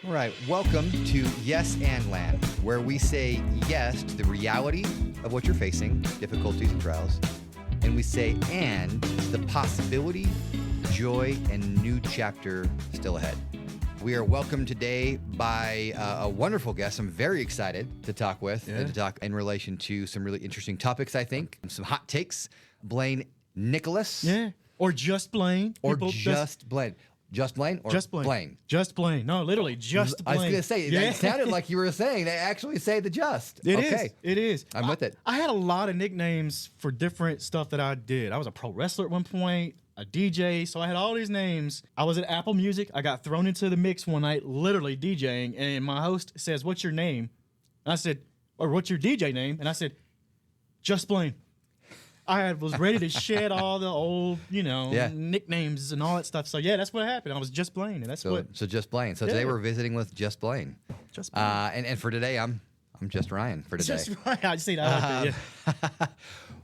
All right, welcome to Yes and Land, where we say yes to the reality of what you're facing, difficulties and trials, and we say and to the possibility, joy, and new chapter still ahead. We are welcomed today by a wonderful guest I'm very excited to talk with, and to talk in relation to some really interesting topics, I think, some hot takes. Blaine Nicholas. Yeah, or Just Blane. Or Just Blane. Just Blane or Just Blane. Blane? Just Blane. No, literally, Just Blane. I was going to say, it sounded like you were saying they actually say the just. It is. It is. I'm with it. I had a lot of nicknames for different stuff that I did. I was a pro wrestler at one point, a DJ, so I had all these names. I was at Apple Music. I got thrown into the mix one night, literally DJing, and my host says, "What's your name?" And I said, "Or what's your DJ name?" And I said, "Just Blane." I was ready to shed all the old, nicknames and all that stuff. So, that's what happened. I was Just Blane, and that's So Just Blane. So today we're visiting with Just Blane. Just Blane. And for today, I'm just Ryan for today. Just Ryan. I see that.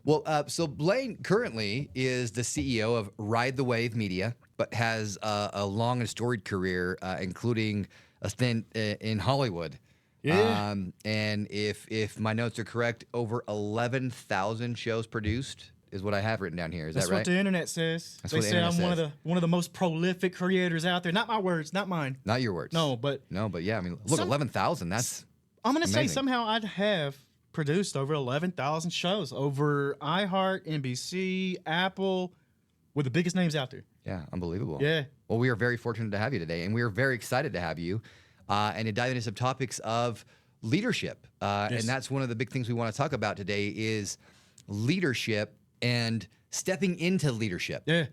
Well, so Blane currently is the CEO of Ride the Wave Media, but has a long and storied career, including a stint in Hollywood. Yeah. And if my notes are correct, over 11,000 shows produced is what I have written down here. Is That's that right? what the internet says. That's they what the say internet I'm says. one of the most prolific creators out there. Not my words, not mine. Not your words. No, but yeah. I mean, look, 11,000. That's I'm gonna say amazing. somehow I have produced over 11,000 shows over iHeart, NBC, Apple, with the biggest names out there. Yeah, unbelievable. Yeah. Well, we are very fortunate to have you today, and we are very excited to have you, and to dive into some topics of leadership. And that's one of the big things we want to talk about today is leadership and stepping into leadership. Yeah.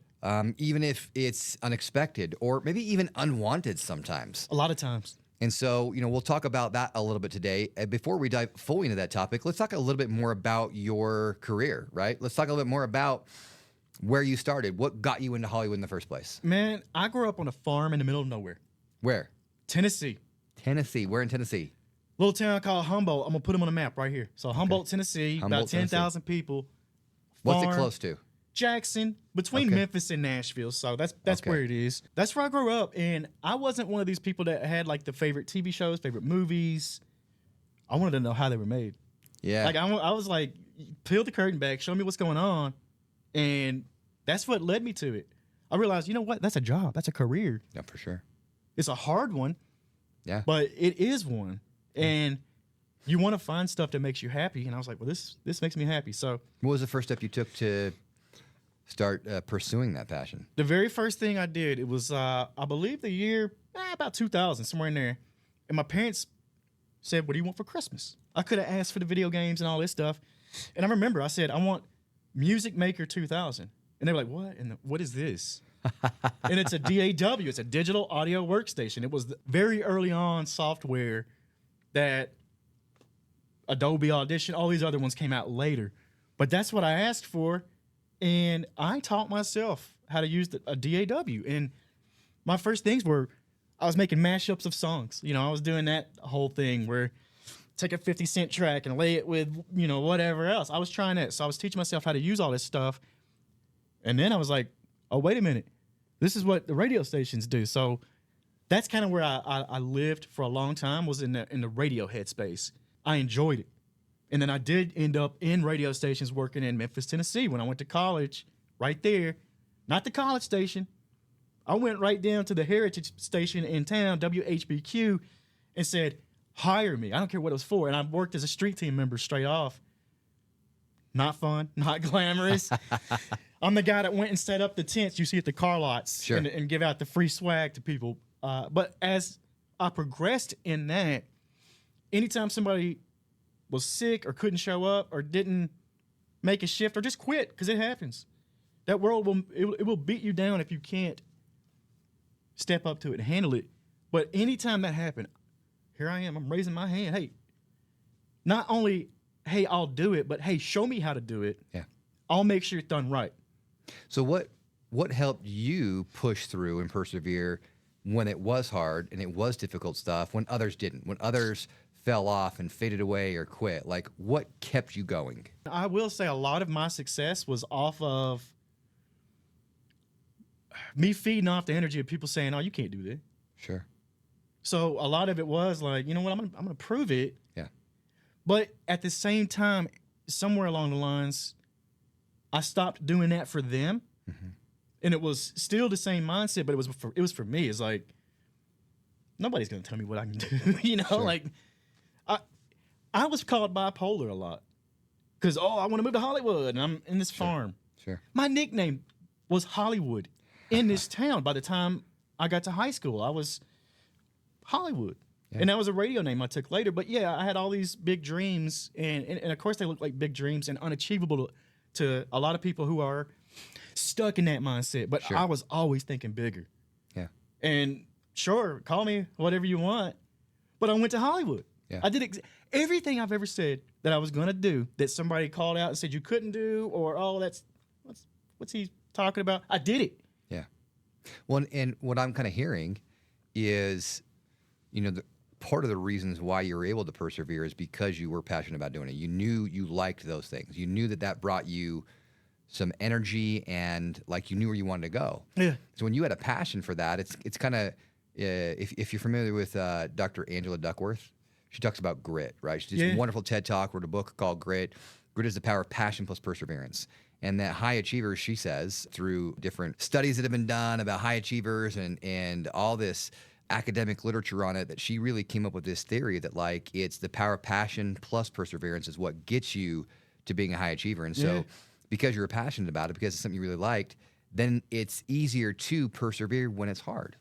Even if it's unexpected or maybe even unwanted sometimes. A lot of times. And so, we'll talk about that a little bit today. And before we dive fully into that topic, let's talk a little bit more about your career, right? Let's talk a little bit more about where you started. What got you into Hollywood in the first place? Man, I grew up on a farm in the middle of nowhere. Where? Tennessee. Tennessee. Where in Tennessee? Little town called Humboldt. I'm going to put them on a map right here. So Humboldt, Tennessee, Humboldt, about 10,000 people. What's Farm, it close to? Jackson, between Memphis and Nashville. So that's where it is. That's where I grew up. And I wasn't one of these people that had like the favorite TV shows, favorite movies. I wanted to know how they were made. Yeah. Like I was like, peel the curtain back, show me what's going on. And that's what led me to it. I realized, you know what? That's a job. That's a career. Yeah, for sure. It's a hard one. Yeah. But it is one. And you want to find stuff that makes you happy. And I was like, well, this makes me happy. So What was the first step you took to start pursuing that passion? the very first thing I did, it was, I believe the year, about 2000, somewhere in there. And my parents said, what do you want for Christmas? I could have asked for the video games and all this stuff. And I remember I said, I want Music Maker 2000. And they were like, what? And what is this? And it's a DAW. It's a digital audio workstation. It was the very early on software that Adobe Audition, all these other ones came out later. But that's what I asked for. And I taught myself how to use a DAW. And my first things were, I was making mashups of songs. I was doing that whole thing where take a 50-cent track and lay it with, whatever else. I was trying that. So I was teaching myself how to use all this stuff. And then I was like, oh, wait a minute. This is what the radio stations do. So that's kind of where I lived for a long time, was in the radio headspace. I enjoyed it. And then I did end up in radio stations working in Memphis, Tennessee when I went to college, right there. Not the college station. I went right down to the heritage station in town, WHBQ, and said, hire me. I don't care what it was for. And I worked as a street team member straight off. Not fun, not glamorous. I'm the guy that went and set up the tents you see at the car lots and give out the free swag to people. But as I progressed in that, anytime somebody was sick or couldn't show up or didn't make a shift or just quit, because it happens, that world will beat you down if you can't step up to it and handle it. But anytime that happened, here I am. I'm raising my hand. Hey, not only, hey, I'll do it, but hey, show me how to do it. Yeah. I'll make sure it's done right. So what helped you push through and persevere when it was hard and it was difficult stuff, when others didn't, when others fell off and faded away or quit? Like, what kept you going? I will say a lot of my success was off of me feeding off the energy of people saying, oh, you can't do that. Sure. So a lot of it was like, you know what, I'm gonna prove it. Yeah. But at the same time, somewhere along the lines, I stopped doing that for them, and it was still the same mindset, but it was for me. It's like nobody's gonna tell me what I can do. You know, Sure. like I was called bipolar a lot because I want to move to Hollywood, and I'm in this farm. Sure. My nickname was Hollywood in this town. By the time I got to high school, I was Hollywood. Yeah. And that was a radio name I took later. But yeah, I had all these big dreams. And of course, they look like big dreams and unachievable to a lot of people who are stuck in that mindset. But Sure. I was always thinking bigger. Yeah. And sure, call me whatever you want. But I went to Hollywood. Yeah. I did everything I've ever said that I was going to do that somebody called out and said you couldn't do, or, what's he talking about? I did it. Yeah. Well, and what I'm kind of hearing is, part of the reasons why you were able to persevere is because you were passionate about doing it. You knew you liked those things. You knew that brought you some energy and like you knew where you wanted to go. Yeah. So when you had a passion for that, it's kind of, if you're familiar with Dr. Angela Duckworth, she talks about grit, right? She did a wonderful TED Talk, wrote a book called Grit. Grit is the power of passion plus perseverance. And that high achievers, she says, through different studies that have been done about high achievers and all this academic literature on it, that she really came up with this theory that like it's the power of passion plus perseverance is what gets you to being a high achiever. And so because you're passionate about it, because it's something you really liked, then it's easier to persevere when it's hard.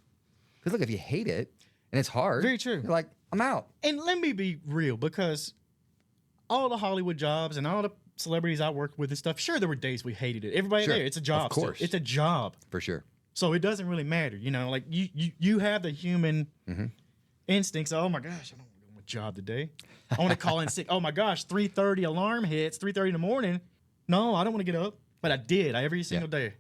Because look, if you hate it and it's hard, Very true. You're like, I'm out. And let me be real, because all the Hollywood jobs and all the celebrities I worked with and stuff, sure, there were days we hated it. Everybody Sure. there, it's a job. Of course. Still. It's a job. For sure. So it doesn't really matter. Like you have the human instincts. Oh my gosh, I don't want to do my job today. I want to call in sick. Oh my gosh, 3:30 alarm hits, 3:30 in the morning. No, I don't want to get up. But I did every single day,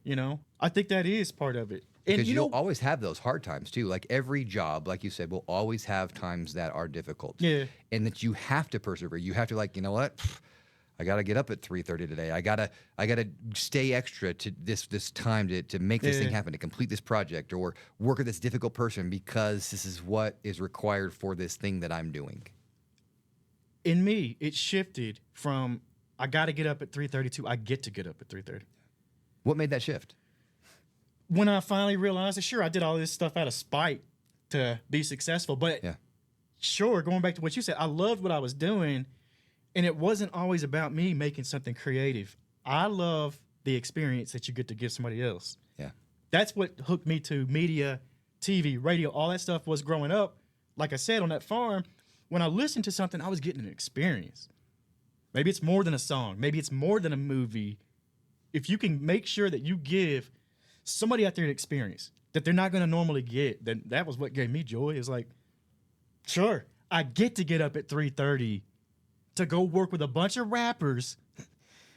I think that is part of it. And Because you'll always have those hard times too. Like every job, like you said, will always have times that are difficult. Yeah. And that you have to persevere. You have to like, you know what? I gotta get up at 3:30 today. I gotta stay extra to this time to make this thing happen, to complete this project, or work with this difficult person because this is what is required for this thing that I'm doing. In me, it shifted from I got to get up at 3:30 to I get to get up at 3:30. What made that shift? When I finally realized that, sure, I did all this stuff out of spite to be successful, but sure, going back to what you said, I loved what I was doing, and it wasn't always about me making something creative. I love the experience that you get to give somebody else. Yeah. That's what hooked me to media, TV, radio, all that stuff was growing up. Like I said, on that farm, when I listened to something, I was getting an experience. Maybe it's more than a song. Maybe it's more than a movie. If you can make sure that you give somebody out there an experience that they're not going to normally get, then that was what gave me joy. It's like, sure, I get to get up at 3:30 to go work with a bunch of rappers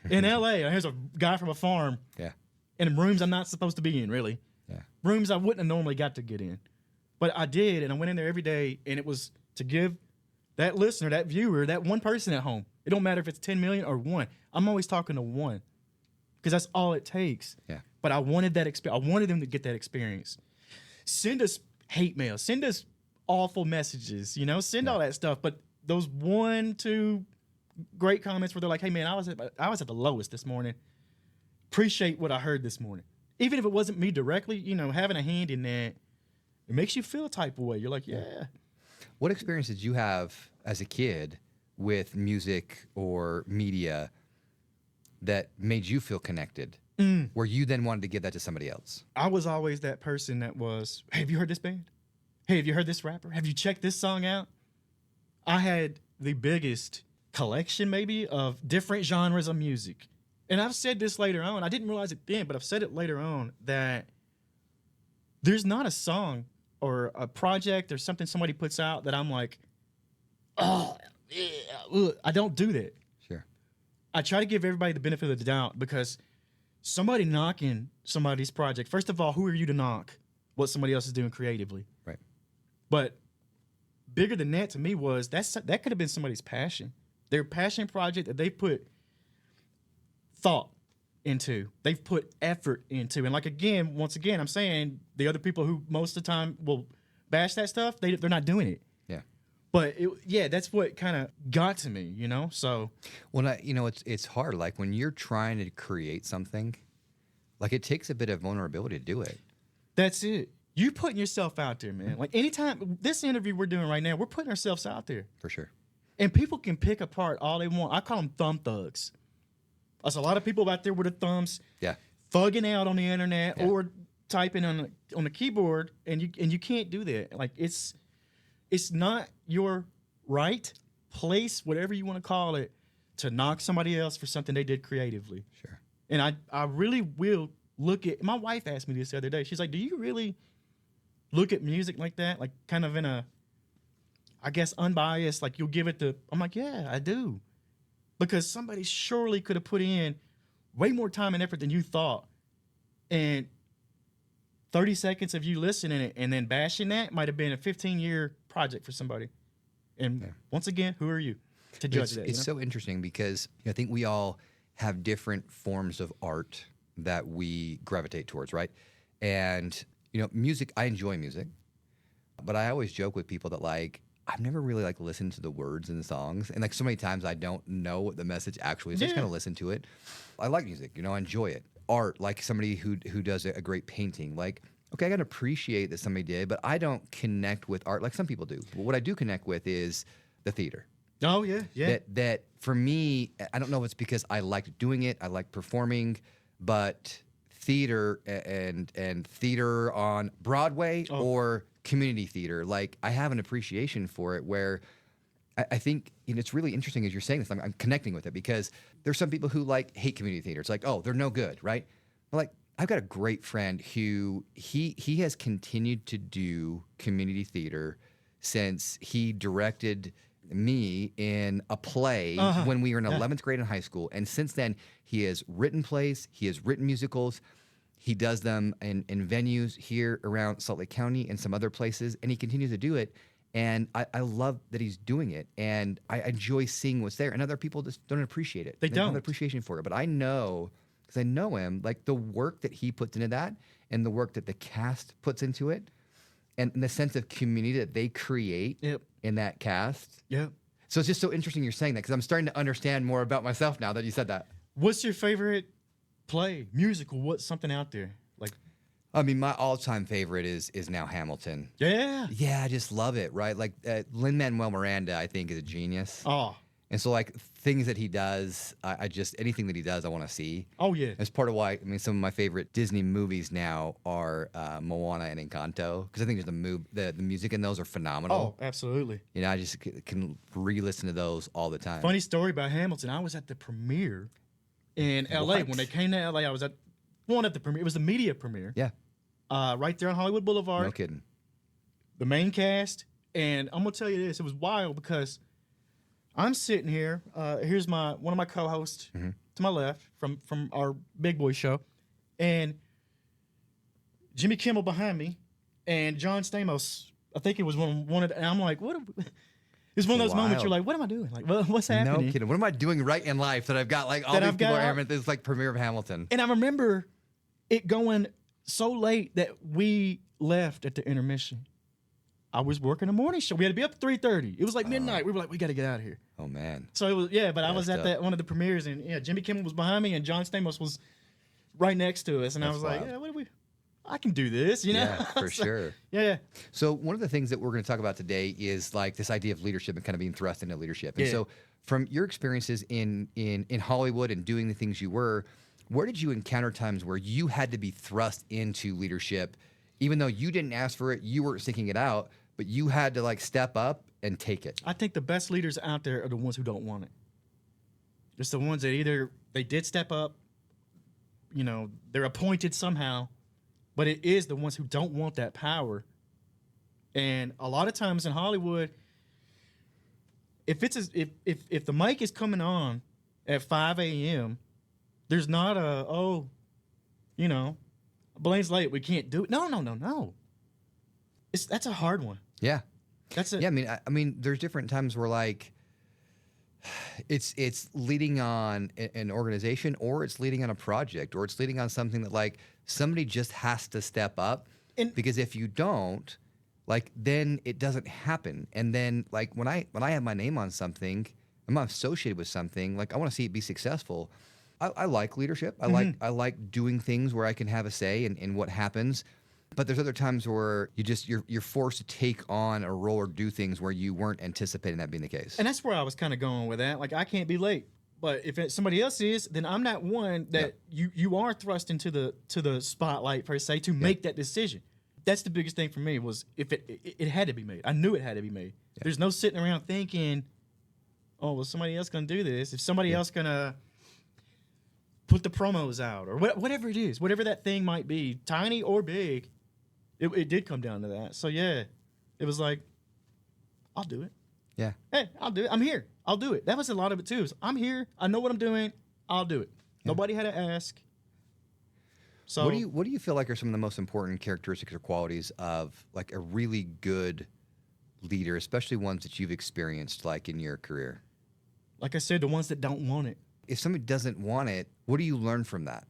in LA. Here's a guy from a farm. Yeah. In rooms I'm not supposed to be in, really. Yeah. Rooms I wouldn't have normally got to get in. But I did, and I went in there every day, and it was to give that listener, that viewer, that one person at home. It don't matter if it's 10 million or one. I'm always talking to one because that's all it takes. Yeah. But I wanted that experience. I wanted them to get that experience. Send us hate mail. Send us awful messages. Send all that stuff. But those 1-2 great comments where they're like, "Hey man, I was at the lowest this morning. Appreciate what I heard this morning." Even if it wasn't me directly, having a hand in that, it makes you feel a type of way. You're like, yeah. What experience did you have as a kid with music or media that made you feel connected, where you then wanted to give that to somebody else? I was always that person that was, "Hey, have you heard this band? Hey, have you heard this rapper? Have you checked this song out?" I had the biggest collection maybe of different genres of music. And I've said this later on. I didn't realize it then, but I've said it later on that there's not a song or a project or something somebody puts out that I'm like, oh, yeah, ugh. I don't do that. Sure. I try to give everybody the benefit of the doubt, because somebody knocking somebody's project, first of all, who are you to knock what somebody else is doing creatively? Right. But bigger than that to me was that could have been somebody's passion. Their passion project that they put thought into, they've put effort into. And like, once again, I'm saying the other people who most of the time will bash that stuff, they're not doing it. Yeah. But that's what kind of got to me, So Well, it's hard. Like when you're trying to create something, like it takes a bit of vulnerability to do it. that's it. You putting yourself out there, man. Like anytime this interview we're doing right now, we're putting ourselves out there. For sure. And people can pick apart all they want. I call them thumb thugs. There's a lot of people out there with the thumbs, Yeah. thugging out on the internet or typing on the keyboard, and you can't do that. Like it's not your right, place, whatever you want to call it, to knock somebody else for something they did creatively. Sure. And I really will look at. My wife asked me this the other day. She's like, "Do you really look at music like that? Like kind of in a, I guess, unbiased, like you'll give it the." I'm like, "Yeah, I do." Because somebody surely could have put in way more time and effort than you thought. And 30 seconds of you listening and then bashing that might have been a 15-year project for somebody. And once again, who are you to judge that? It's so interesting because I think we all have different forms of art that we gravitate towards, right? And, music, I enjoy music, but I always joke with people that I've never really listened to the words in the songs. And so many times I don't know what the message actually is. I just kind of listen to it. I like music, I enjoy it. Art, like somebody who does a great painting, okay, I can appreciate that somebody did, but I don't connect with art like some people do. But what I do connect with is the theater. Oh, yeah. That for me, I don't know if it's because I like doing it, I like performing, but theater and theater on Broadway or community theater, I have an appreciation for it where I think it's really interesting as you're saying this. I'm connecting with it because there's some people who hate community theater. It's like, oh, they're no good, right? But I've got a great friend who he has continued to do community theater since he directed me in a play when we were in 11th grade in high school. And since then, he has written plays, he has written musicals. He does them in venues here around Salt Lake County and some other places, and he continues to do it. And I love that he's doing it, and I enjoy seeing what's there. And other people just don't appreciate it. They don't have appreciation for it. But I know, because I know him, the work that he puts into that and the work that the cast puts into it and the sense of community that they create in that cast. Yep. So it's just so interesting you're saying that because I'm starting to understand more about myself now that you said that. What's your favorite play, musical? What's something out there? My all-time favorite is now Hamilton. Yeah. Yeah, I just love it, right? Lin-Manuel Miranda, I think, is a genius. Oh. And so, things that he does, I just, anything that he does, I want to see. Oh, yeah. That's part of why, some of my favorite Disney movies now are Moana and Encanto, because I think the music in those are phenomenal. Oh, absolutely. I just can re-listen to those all the time. Funny story about Hamilton. I was at the premiere in L.A. When they came to L.A., I was at the premiere. It was the media premiere. Yeah. Right there on Hollywood Boulevard. No kidding. The main cast. And I'm going to tell you this. It was wild because I'm sitting here. Here's one of my co-hosts to my left from our Big Boy show. And Jimmy Kimmel behind me. And John Stamos. I think it was one of the, and I'm like, what? It's one of those moments you're like, what am I doing? What's happening? No kidding. What am I doing right in life that I've got all these people are this premiere of Hamilton? And I remember it going so late that we left at the intermission. I was working a morning show. We had to be up at 3:30. It was midnight. We were we got to get out of here. Oh man. So it was but I was at one of the premieres, and Jimmy Kimmel was behind me, and John Stamos was right next to us, and I was wild. I can do this, Yeah, for sure. Yeah. So one of the things that we're going to talk about today is this idea of leadership and kind of being thrust into leadership. And so from your experiences in Hollywood and doing the things you were, where did you encounter times where you had to be thrust into leadership, even though you didn't ask for it, you weren't seeking it out, but you had to step up and take it? I think the best leaders out there are the ones who don't want it. It's the ones that either they did step up, they're appointed somehow, but it is the ones who don't want that power. And a lot of times in Hollywood, if the mic is coming on at 5 a.m., there's not Blaine's late, we can't do it. No. That's a hard one. Yeah. That's it. Yeah, I mean, there's different times where it's leading on an organization, or it's leading on a project, or it's leading on something that somebody just has to step up. And because if you don't, like then it doesn't happen. And then like when I have my name on something, I'm associated with something, like I want to see it be successful. I like leadership. I like doing things where I can have a say in what happens. But there's other times where you're forced to take on a role or do things where you weren't anticipating that being the case. And that's where I was kind of going with that. Like, I can't be late. But if somebody else is, then I'm not one that you are thrust into the spotlight per se to make that decision. That's the biggest thing for me was if it had to be made. I knew it had to be made. Yeah. There's no sitting around thinking, oh, well, somebody else going to do this. If somebody else going to put the promos out or whatever it is, whatever that thing might be, tiny or big, it did come down to that. So, yeah, it was like, I'll do it. Yeah. Hey, I'll do it. I'm here. I'll do it. That was a lot of it, too. I'm here. I know what I'm doing. I'll do it. Yeah. Nobody had to ask. So what do you feel like are some of the most important characteristics or qualities of like a really good leader, especially ones that you've experienced like in your career? Like I said, the ones that don't want it. If somebody doesn't want it, what do you learn from that?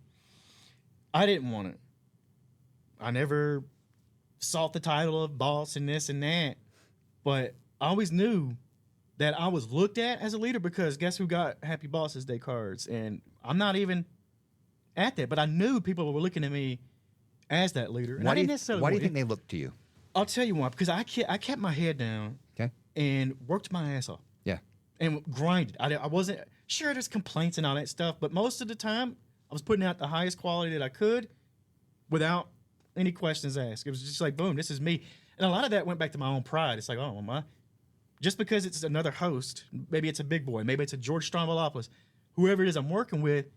I didn't want it. I never sought the title of boss and this and that, but I always knew that I was looked at as a leader because guess who got Happy Bosses Day cards? And I'm not even at that, but I knew people were looking at me as that leader. And why do you think they look to you? I'll tell you why. Because I kept my head down and worked my ass off. Yeah. And grinded. I wasn't sure there's complaints and all that stuff, but most of the time I was putting out the highest quality that I could without any questions asked. It was just like, boom, this is me. And a lot of that went back to my own pride. It's like, oh, just because it's another host, maybe it's a big boy, maybe it's a George Stroumboulopoulos, whoever it is I'm working with,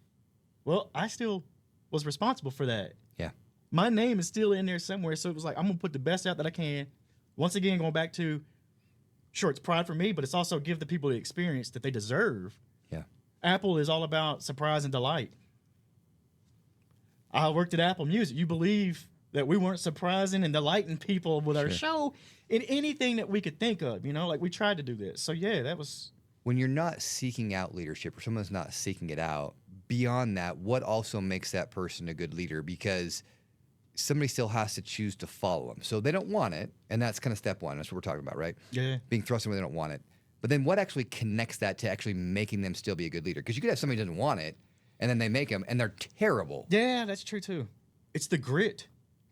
well, I still was responsible for that. Yeah. My name is still in there somewhere, so it was like, I'm going to put the best out that I can. Once again, going back to, sure, it's pride for me, but it's also give the people the experience that they deserve. Yeah. Apple is all about surprise and delight. I worked at Apple Music. You believe that we weren't surprising and delighting people with our show in anything that we could think of, like we tried to do this. So, yeah, that was... When you're not seeking out leadership or someone's not seeking it out, beyond that, what also makes that person a good leader? Because somebody still has to choose to follow them. So they don't want it, and that's kind of step one. That's what we're talking about, right? Yeah. Being thrust in where they don't want it. But then what actually connects that to actually making them still be a good leader? Because you could have somebody who doesn't want it, and then they make them, and they're terrible. Yeah, that's true, too. It's the grit.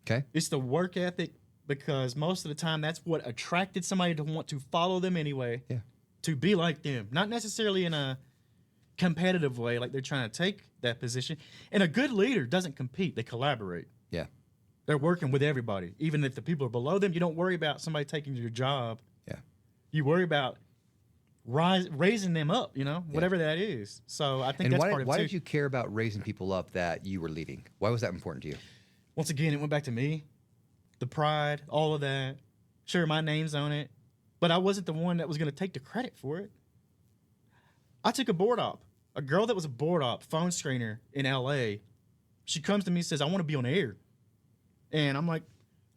Okay. It's the work ethic, because most of the time that's what attracted somebody to want to follow them anyway. Yeah. To be like them. Not necessarily in a competitive way, like they're trying to take that position. And a good leader doesn't compete. They collaborate. Yeah. They're working with everybody. Even if the people are below them, you don't worry about somebody taking your job. Yeah. You worry about raising them up, whatever that is. So I think that's part of it, too. Why did you care about raising people up that you were leading? Why was that important to you? Once again, it went back to me. The pride, all of that. Sure, my name's on it. But I wasn't the one that was going to take the credit for it. I took a board op. A girl that was a board op, phone screener in L.A., she comes to me and says, I want to be on air. And I'm like,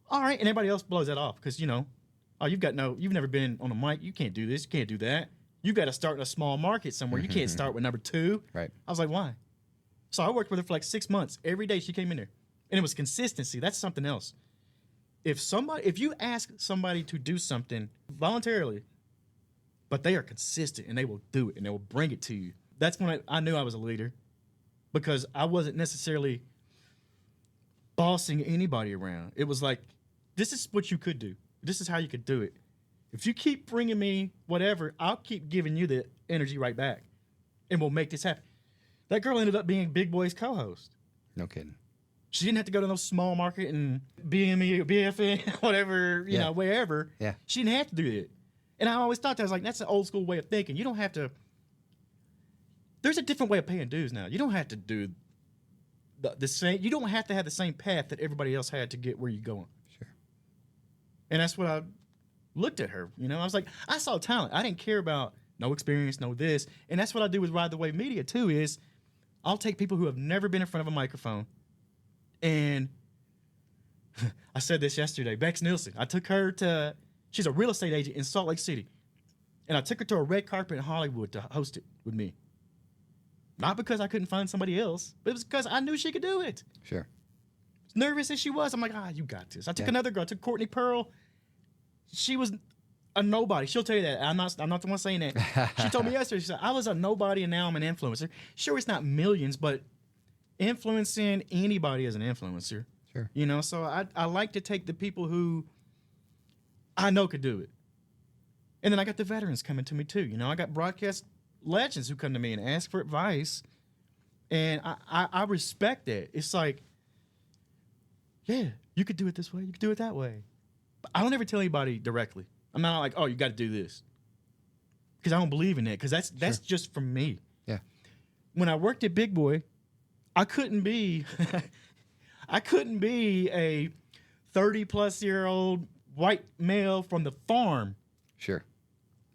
all right. And everybody else blows that off because, you've never been on a mic. You can't do this. You can't do that. You got to start in a small market somewhere. You can't start with number 2. Right. I was like, why? So I worked with her for like 6 months. Every day she came in there. And it was consistency. That's something else. If you ask somebody to do something voluntarily, but they are consistent and they will do it and they will bring it to you, that's when I knew I was a leader, because I wasn't necessarily bossing anybody around. It was like, this is what you could do. This is how you could do it. If you keep bringing me whatever, I'll keep giving you the energy right back, and we'll make this happen. That girl ended up being Big Boy's co-host. No kidding. She didn't have to go to no small market and BME or BFN, whatever, wherever. Yeah. She didn't have to do it. And I always thought that, I was like, that's an old school way of thinking. You don't have to. There's a different way of paying dues now. You don't have to do the same. You don't have to have the same path that everybody else had to get where you're going. Sure. And that's what I looked at her. I was like, I saw talent. I didn't care about no experience, no this. And that's what I do with Ride the Wave Media, too, is I'll take people who have never been in front of a microphone. And I said this yesterday, Bex Nielsen. I took her she's a real estate agent in Salt Lake City. And I took her to a red carpet in Hollywood to host it with me. Not because I couldn't find somebody else, but it was because I knew she could do it. Sure. As nervous as she was, I'm like, you got this. I took another girl. I took Courtney Pearl. she was a nobody. She'll tell you that. I'm not the one saying that. She told me yesterday, she said, I was a nobody and now I'm an influencer. Sure, it's not millions, but influencing anybody as an influencer. Sure. You know, so I like to take the people who I know could do it. And then I got the veterans coming to me too. You know, I got broadcast legends who come to me and ask for advice. And I respect that. It's like, yeah, you could do it this way. You could do it that way. But I don't ever tell anybody directly. I'm not like, oh, you got to do this. Because I don't believe in that. Because that's just from me. Yeah. When I worked at Big Boy, I couldn't be a 30-plus-year-old white male from the farm. Sure.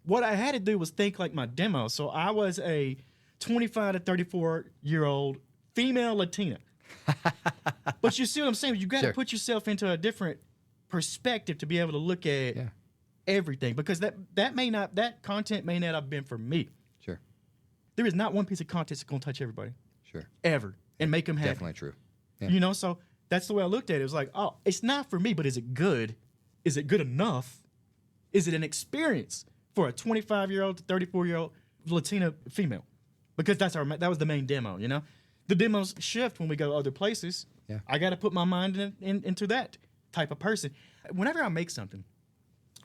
What I had to do was think like my demo. So I was a 25 to 34-year-old female Latina. But you see what I'm saying? You got to put yourself into a different perspective to be able to look at everything, because that content may not have been for me. Sure. There is not one piece of content that's going to touch everybody. Sure. Ever. And make them happy. Definitely true. Yeah. You know, so that's the way I looked at it. It was like, oh, it's not for me, but is it good? Is it good enough? Is it an experience for a 25-year-old to 34-year-old Latina female? Because that was the main demo, you know? The demos shift when we go other places. Yeah. I got to put my mind into that type of person. Whenever I make something,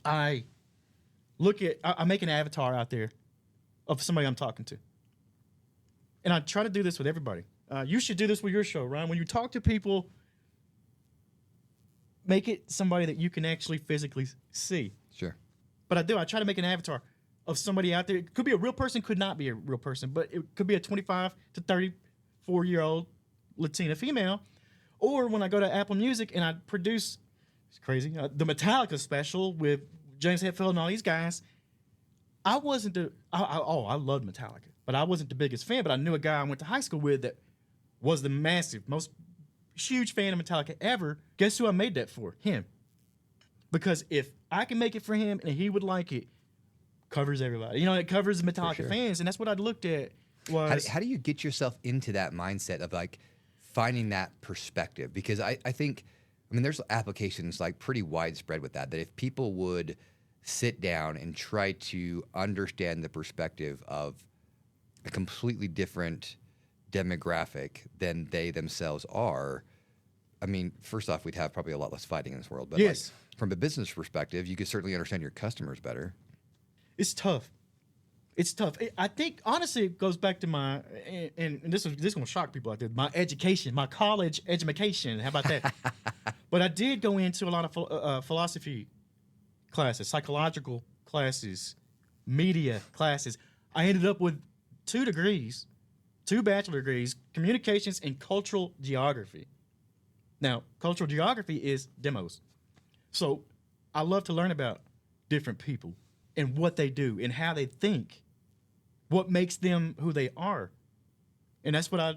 I make an avatar out there of somebody I'm talking to. And I try to do this with everybody. You should do this with your show, Ryan. When you talk to people, make it somebody that you can actually physically see. Sure. But I try to make an avatar of somebody out there. It could be a real person, could not be a real person, but it could be a 25 to 34-year-old Latina female. Or when I go to Apple Music and I produce, it's crazy, the Metallica special with James Hetfield and all these guys, I loved Metallica, but I wasn't the biggest fan, but I knew a guy I went to high school with that was the most huge fan of Metallica ever. Guess who I made that for? Him. Because if I can make it for him and he would like it, covers everybody. You know, it covers Metallica fans, and that's what I looked at. How do you get yourself into that mindset of like finding that perspective? Because I think, there's applications like pretty widespread with that if people would sit down and try to understand the perspective of a completely different demographic than they themselves are, first off, we'd have probably a lot less fighting in this world. But yes. From a business perspective, you could certainly understand your customers better. It's tough. I think, honestly, it goes back to my, and this is going to shock people out there, my education, my college education. How about that? But I did go into a lot of philosophy classes, psychological classes, media classes. I ended up with 2 bachelor degrees, communications and cultural geography. Now, cultural geography is demos. So I love to learn about different people and what they do and how they think, what makes them who they are. And that's what I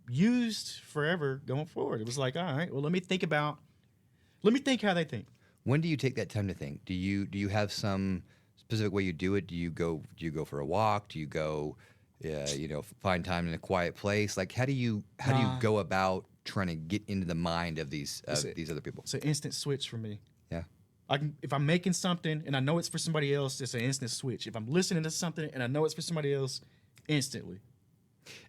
used forever going forward. It was like, all right, well, let me think how they think. When do you take that time to think? Do you have some specific way you do it? Do you go for a walk? Do you go, find time in a quiet place? Like, how do you go about trying to get into the mind of these other people? It's an instant switch for me. Yeah. If I'm making something and I know it's for somebody else, it's an instant switch. If I'm listening to something and I know it's for somebody else, instantly.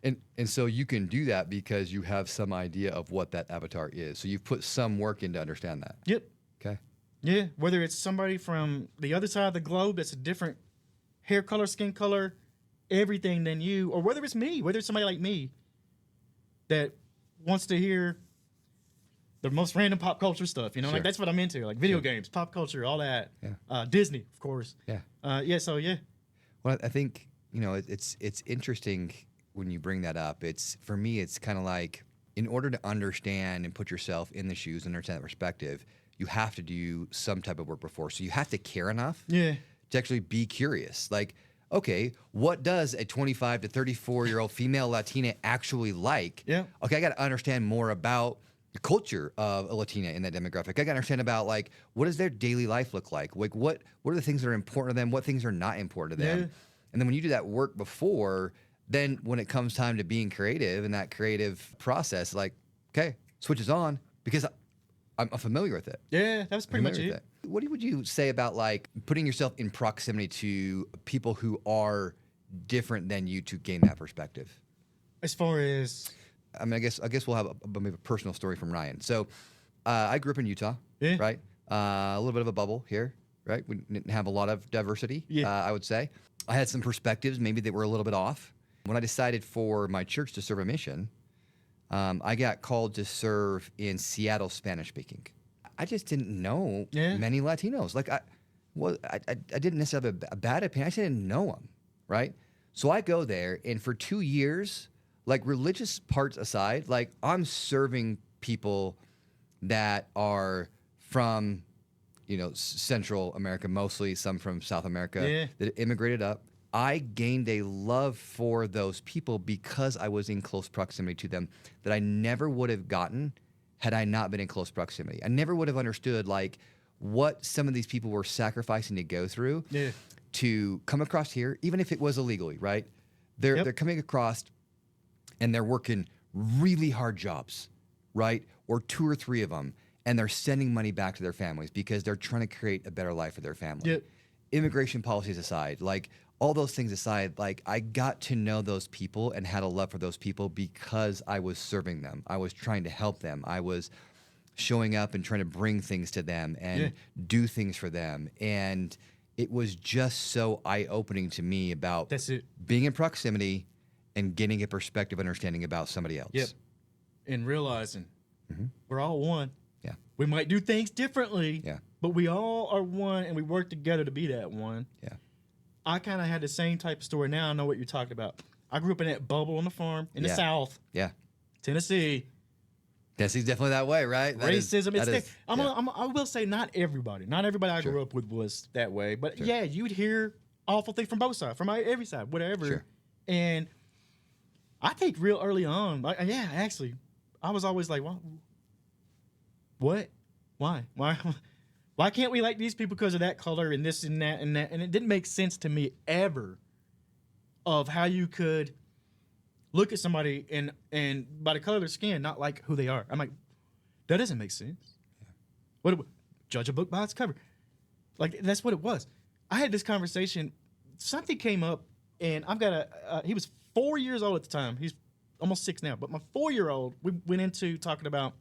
And so you can do that because you have some idea of what that avatar is. So you've put some work in to understand that. Yep. Okay. Yeah. Whether it's somebody from the other side of the globe that's a different hair color, skin color, everything than you, or whether it's me, whether it's somebody like me that wants to hear the most random pop culture stuff, Sure. like that's what I'm into, like video games, pop culture, all that. Yeah. Disney, of course. Yeah. So yeah. Well, I think, it's interesting when you bring that up. For me, it's kind of like, in order to understand and put yourself in the shoes and understand that perspective, you have to do some type of work before. So you have to care enough to actually be curious. Like, okay, what does a 25 to 34-year-old female Latina actually like? Yeah. Okay, I got to understand more about the culture of a Latina in that demographic. I got to understand about, like, what does their daily life look like? Like, what are the things that are important to them? What things are not important to them? Yeah. And then when you do that work before, then when it comes time to being creative in that creative process, like, okay, switches on, because I'm familiar with it. Yeah, that was pretty much Familiar it. with it. What would you say about like putting yourself in proximity to people who are different than you to gain that perspective? As far as I mean, I guess we'll have maybe a personal story from Ryan. So, I grew up in Utah, Yeah. right? A little bit of a bubble here, right? We didn't have a lot of diversity, Yeah. I would say. I had some perspectives maybe that were a little bit off. When I decided for my church to serve a mission, I got called to serve in Seattle Spanish speaking. I just didn't know many Latinos. Like I didn't necessarily have a bad opinion. I just didn't know them, right? So I go there, and for 2 years, like religious parts aside, like I'm serving people that are from, Central America, mostly some from South America that immigrated up. I gained a love for those people because I was in close proximity to them that I never would have gotten had I not been in close proximity. I never would have understood like what some of these people were sacrificing to go through to come across here, even if it was illegally, right? They're coming across and they're working really hard jobs, right? Or 2 or 3 of them, and they're sending money back to their families because they're trying to create a better life for their family. Yep. Immigration policies aside, like all those things aside, like I got to know those people and had a love for those people because I was serving them. I was trying to help them. I was showing up and trying to bring things to them and do things for them. And it was just so eye-opening to me about being in proximity and getting a perspective understanding about somebody else. Yep. And realizing we're all one. Yeah. We might do things differently. Yeah. But we all are one, and we work together to be that one. Yeah. I kind of had the same type of story. Now I know what you're talking about. I grew up in that bubble on the farm in the South. Yeah. Tennessee. Tennessee's definitely that way, right? Racism. I will say not everybody. Not everybody I grew up with was that way. But you'd hear awful things from both sides, from every side, whatever. Sure. And I think real early on, actually, I was always like, what? Why? Why can't we like these people because of that color and this and that and that? And it didn't make sense to me ever of how you could look at somebody and by the color of their skin, not like who they are. I'm like, that doesn't make sense. Yeah. Judge a book by its cover. Like, that's what it was. I had this conversation. Something came up, and I've got he was 4 years old at the time. He's almost 6 now. But my 4-year-old, we went into talking about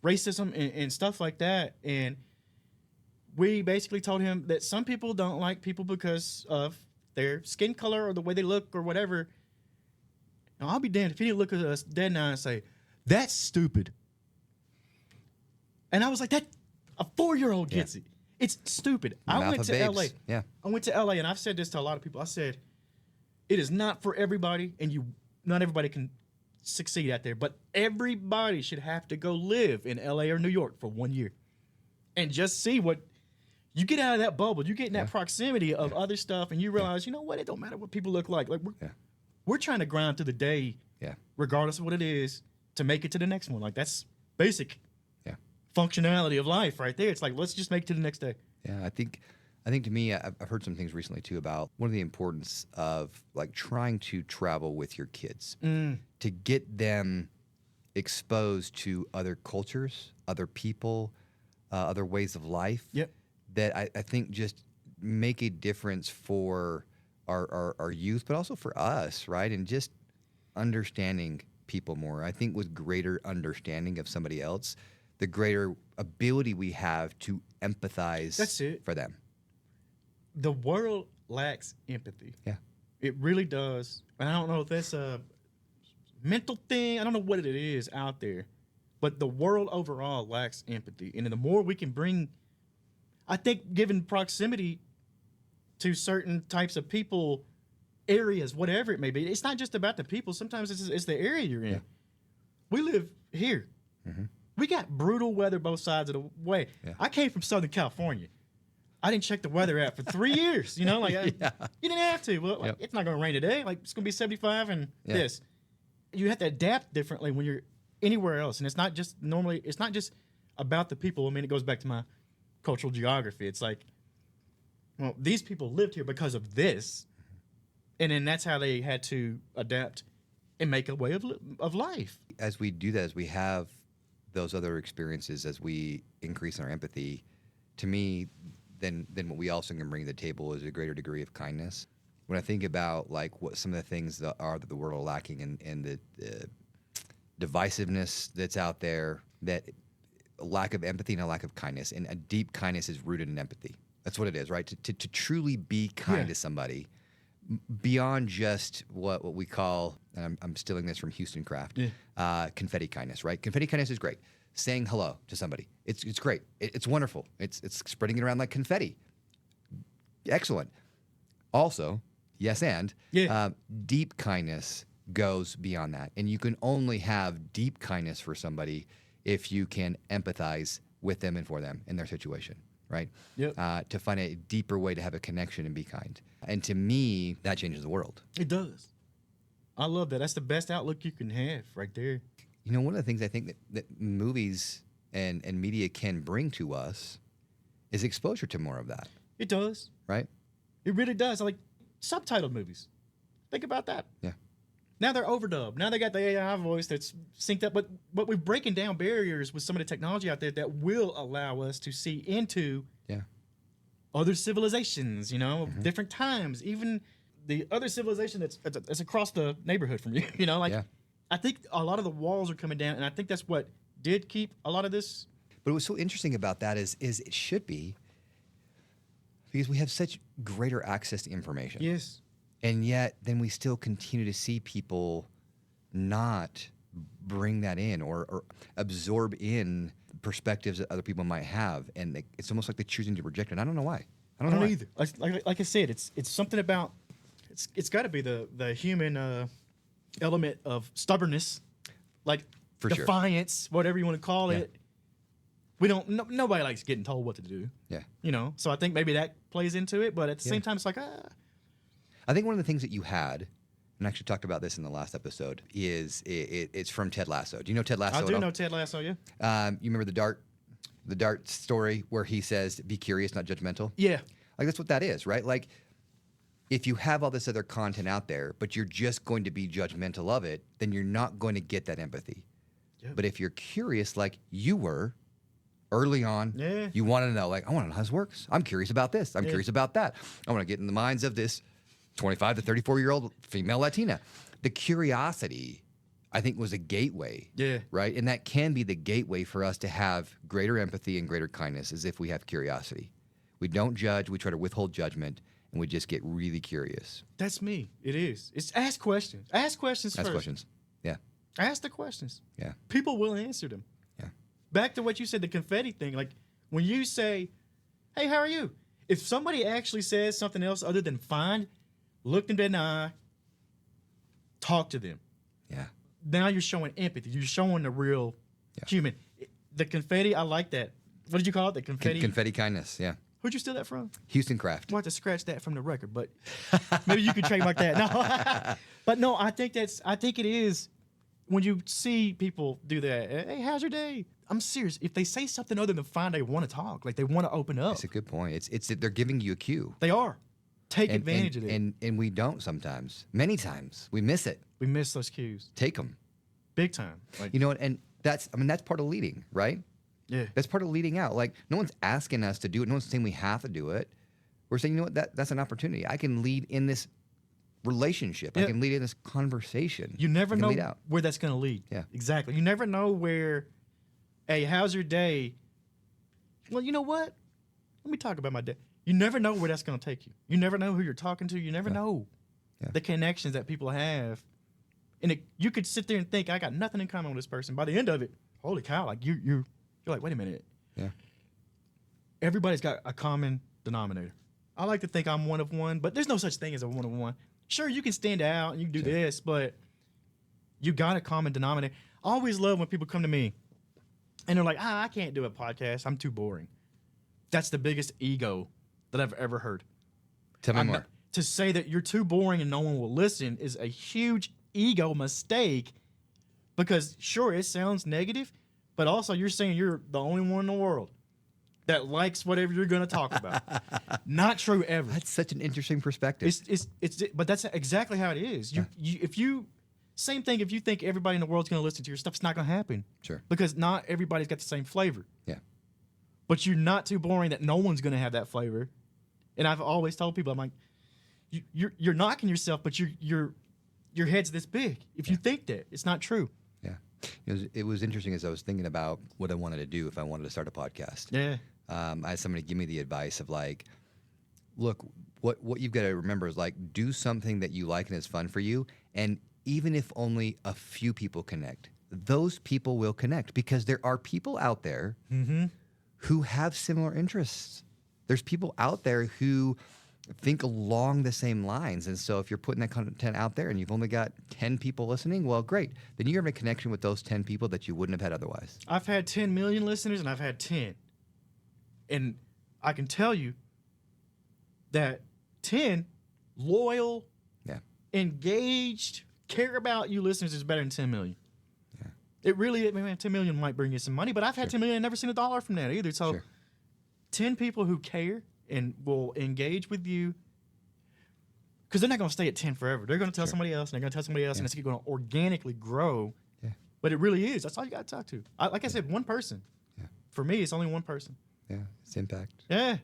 racism and stuff like that. And we basically told him that some people don't like people because of their skin color or the way they look or whatever. Now, I'll be damned if he didn't look at us dead in the eye and say, that's stupid. And I was like, that a 4-year-old gets it. It's stupid. I went to LA. Yeah. I went to LA, and I've said this to a lot of people. I said, it is not for everybody, and not everybody can succeed out there, but everybody should have to go live in LA or New York for 1 year and just see what you get out of that bubble. You get in that proximity of other stuff, and you realize, you know what? It don't matter what people look like. Like we're trying to grind through the day, regardless of what it is, to make it to the next one. Like that's basic functionality of life right there. It's like, let's just make it to the next day. Yeah, I think to me, I've heard some things recently too about one of the importance of like trying to travel with your kids to get them exposed to other cultures, other people, other ways of life. Yep. That I think just make a difference for our youth, but also for us, right? And just understanding people more. I think with greater understanding of somebody else, the greater ability we have to empathize for them. The world lacks empathy. Yeah. It really does. And I don't know if that's a mental thing. I don't know what it is out there. But the world overall lacks empathy. And the more we can bring, I think, given proximity to certain types of people, areas, whatever it may be, it's not just about the people. Sometimes it's the area you're in. Yeah. We live here. Mm-hmm. We got brutal weather both sides of the way. Yeah. I came from Southern California. I didn't check the weather app for 3 years. You know, like you didn't have to. Well, like, it's not going to rain today. Like it's going to be 75 and this. You have to adapt differently when you're anywhere else, and it's not just about the people. I mean, it goes back to my cultural geography. It's like, well, these people lived here because of this, and then that's how they had to adapt and make a way of life. As we do that, as we have those other experiences as we increase our empathy, to me, then what we also can bring to the table is a greater degree of kindness. When I think about like what some of the things that the world are lacking and the divisiveness that's out there, that a lack of empathy and a lack of kindness, and a deep kindness is rooted in empathy. That's what it is, right? To truly be kind to somebody, beyond just what we call, and I'm stealing this from Houston Craft, confetti kindness, right? Confetti kindness is great. Saying hello to somebody, it's great. It's wonderful. It's spreading it around like confetti. Excellent. Also, yes, and deep kindness goes beyond that, and you can only have deep kindness for somebody if you can empathize with them and for them in their situation, right? Yep. To find a deeper way to have a connection and be kind. And to me, that changes the world. It does. I love that. That's the best outlook you can have right there. You know, one of the things I think that movies and media can bring to us is exposure to more of that. It does. Right? It really does. Like subtitled movies. Think about that. Yeah. Now they're overdubbed. Now they got the AI voice that's synced up. But we're breaking down barriers with some of the technology out there that will allow us to see into other civilizations, you know, different times, even the other civilization that's across the neighborhood from you, you know, like I think a lot of the walls are coming down, and I think that's what did keep a lot of this. But what's so interesting about that is it should be, because we have such greater access to information. Yes. And yet then we still continue to see people not bring that in or absorb in perspectives that other people might have, and it's almost like they're choosing to reject it. I don't know why. I don't know why. either. Like I said, it's something about it's got to be the human element of stubbornness, like For sure. defiance, whatever you want to call it. We don't. Nobody likes getting told what to do. Yeah. You know. So I think maybe that plays into it, but at the same time, it's like I think one of the things that you had, and I actually talked about this in the last episode, is it's from Ted Lasso. Do you know Ted Lasso? I do know Ted Lasso. Yeah. You remember the dart story where he says, "Be curious, not judgmental." Yeah. Like that's what that is, right? Like if you have all this other content out there, but you're just going to be judgmental of it, then you're not going to get that empathy. Yep. But if you're curious, like you were early on, you want to know, like, I want to know how this works. I'm curious about this. I'm curious about that. I want to get in the minds of this 25 to 34-year-old female Latina. The curiosity, I think, was a gateway. Yeah. Right? And that can be the gateway for us to have greater empathy and greater kindness, as if we have curiosity. We don't judge. We try to withhold judgment, and we just get really curious. That's me. It is. It's ask questions. Ask questions first. Ask questions. Yeah. Ask the questions. Yeah. People will answer them. Yeah. Back to what you said, the confetti thing. Like when you say, "Hey, how are you?" If somebody actually says something else other than "fine," look them in the eye, talk to them. Yeah. Now you're showing empathy. You're showing the real human. The confetti, I like that. What did you call it? The confetti? Confetti kindness, yeah. Who'd you steal that from? Houston Craft. We'll have to scratch that from the record, but maybe you can trademark that. No, but no, I think it is when you see people do that. Hey, how's your day? I'm serious. If they say something other than fine, they want to talk. Like they want to open up. That's a good point. It's they're giving you a cue. They are. Take advantage of it. And we don't sometimes. Many times. We miss it. We miss those cues. Take them. Big time. Like, you know what? And that's part of leading, right? Yeah. That's part of leading out. Like, no one's asking us to do it. No one's saying we have to do it. We're saying, you know what? That's an opportunity. I can lead in this relationship. I can lead in this conversation. You never know where that's going to lead. Yeah. Exactly. You never know where, hey, how's your day? Well, you know what? Let me talk about my day. You never know where that's going to take you. You never know who you're talking to. You never know the connections that people have. And you could sit there and think, I got nothing in common with this person. By the end of it, holy cow, like you're like, wait a minute. Yeah. Everybody's got a common denominator. I like to think I'm one of one, but there's no such thing as a one of one. Sure, you can stand out and you can do this, but you got a common denominator. I always love when people come to me and they're like, I can't do a podcast. I'm too boring. That's the biggest ego that I've ever heard. Tell me more. To say that you're too boring and no one will listen is a huge ego mistake, because sure, it sounds negative, but also you're saying you're the only one in the world that likes whatever you're going to talk about. Not true ever. That's such an interesting perspective. But that's exactly how it is. If you Same thing if you think everybody in the world's going to listen to your stuff, it's not going to happen. Sure. Because not everybody's got the same flavor. Yeah. But you're not too boring that no one's going to have that flavor. And I've always told people, I'm like, you're knocking yourself, but your head's this big. If you think that, it's not true. Yeah. It was interesting as I was thinking about what I wanted to do if I wanted to start a podcast. Yeah. I had somebody give me the advice of like, look, what you've got to remember is like, do something that you like and is fun for you. And even if only a few people connect, those people will connect because there are people out there who have similar interests. There's people out there who think along the same lines. And so if you're putting that content out there and you've only got 10 people listening, well, great. Then you're having a connection with those 10 people that you wouldn't have had otherwise. I've had 10 million listeners and I've had 10. And I can tell you that 10 loyal, engaged, care about you listeners is better than 10 million. Yeah. It really, I mean, 10 million might bring you some money, but I've had 10 million and never seen a dollar from that either. So 10 people who care and will engage with you, because they're not going to stay at 10 forever. They're going to tell somebody else, and they're going to tell somebody else, and it's going to organically grow. Yeah. But it really is. That's all you got to talk to. Like I said, one person. Yeah. For me, it's only one person. Yeah, it's impact. Yeah.